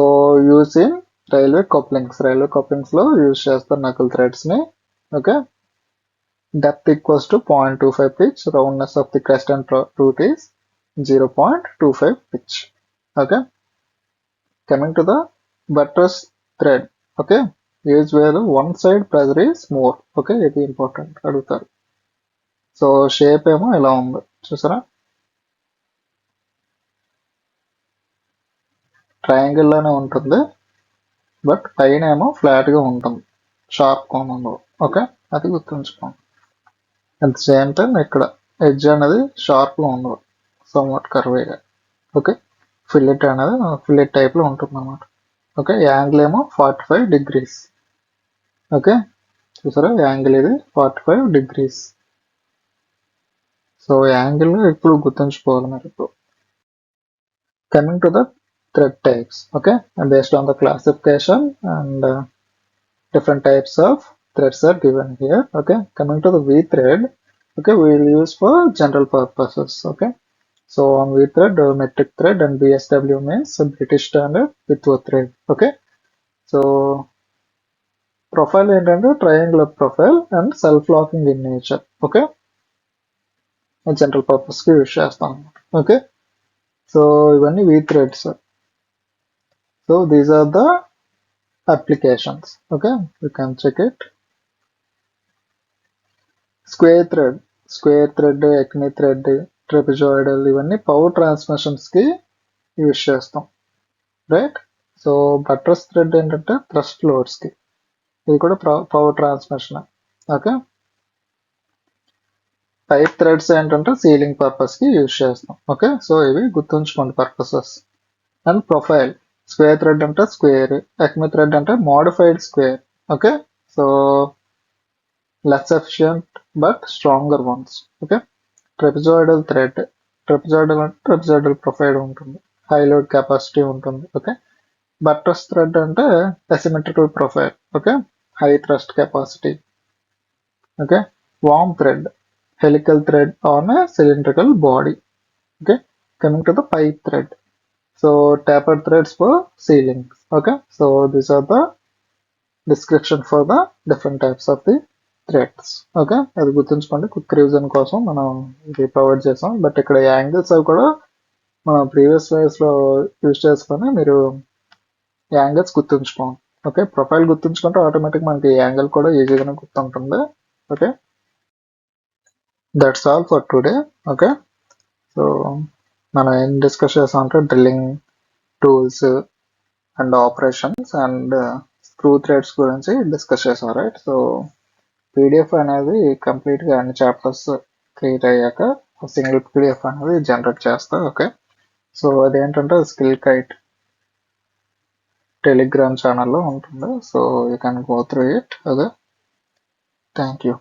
uses in railway couplings లో యూజ్ చేస్తారు నకుల్ థ్రెడ్స్ ని. Okay, depth equals to 0.25 pitch, roundness of the crest and root is 0.25 pitch. Okay, coming to the buttress thread. Okay, is where one side pressure is more. Okay, ఇది important అడుగుతారు. So shape ఏమో ఇలా ఉంది చూసారా, triangle లోనే ఉంటుంది, but పైన ఏమో ఫ్లాట్ గా ఉంటుంది, షార్ప్ కోణంలో. ఓకే, అది గుర్తుంచుకోండి. అట్ ద సేమ్ టైం ఇక్కడ ఎడ్జ్ అనేది షార్ప్ గా ఉండదు, సమ్వాట్ కర్వేగా. ఓకే, ఫిల్లెట్ టైప్ లో ఉంటుంది అన్నమాట. ఓకే, యాంగిల్ ఏమో 45 degrees. ఓకే, చూసారా యాంగిల్ ఇది 45 degrees. సో యాంగిల్ ఇప్పుడు గుర్తుంచుకోవాలి మీరు. ఇప్పుడు coming to the thread types. Okay, and based on the classification and different types of threads are given here. Okay, coming to the V thread. Okay, we will use for general purposes. Okay, so on V thread, metric thread and BSW means British Standard Without thread. Okay, so profile ఏంటంటే triangular profile and self-locking in nature. Okay, general purpose కి use చేస్తాం. Okay, so ఇవన్నీ V threads. So these are the applications. Okay, you can check it. Square thread, acme thread, trapezoidal, ఇవన్నీ power transmissions కి use చేస్తాం, right. So buttress thread ఏంటంటే thrust loads కి, ఇది కూడా power transmission. Okay, pipe threads ఏంటంటే ceiling purpose కి use చేస్తాం. ఓకే, సో ఇవి గుర్తుంచుకోండి purposes. And profile, square thread అంటే స్క్వేర్, ఎక్మి థ్రెడ్ అంటే modified square. Okay, so less efficient but stronger ones. Okay, trapezoidal thread, trapezoidal profile ఉంటుంది, high load capacity ఉంటుంది. Okay, buttress thread అంటే asymmetrical profile. Okay, high thrust capacity. Okay, worm thread, helical thread on a cylindrical body. Okay, coming to the pipe thread, so tapered threads for ceilings. Okay, so these are the description for the different types of the threads. Okay, అది గుర్తుంచుకోండి, quick revision కోసం మనం ఇది provide చేసాం. But ఇక్కడ angles అవి కూడా మనం ప్రీవియస్ లో యూజ్ చేసుకొని మీరు యాంగిల్స్ గుర్తుంచుకోండి. ఓకే, ప్రొఫైల్ గుర్తుంచుకుంటే ఆటోమేటిక్ మనకి యాంగిల్ కూడా ఈజీగానే గుర్తుంటుంది. Okay, that's all for today. Okay, so మనం ఏం డిస్కస్ చేసాం అంటే drilling tools and operations and screw threads గురించి డిస్కస్ చేసాం, రైట్. సో పీడిఎఫ్ అనేది కంప్లీట్గా అన్ని చాప్టర్స్ క్రియేట్ అయ్యాక సింగిల్ పీడిఎఫ్ అనేది జనరేట్ చేస్తా. ఓకే, సో అదేంటంటే స్కిల్ కైట్ టెలిగ్రామ్ ఛానల్లో ఉంటుంది. So you can go through it. Okay, thank you.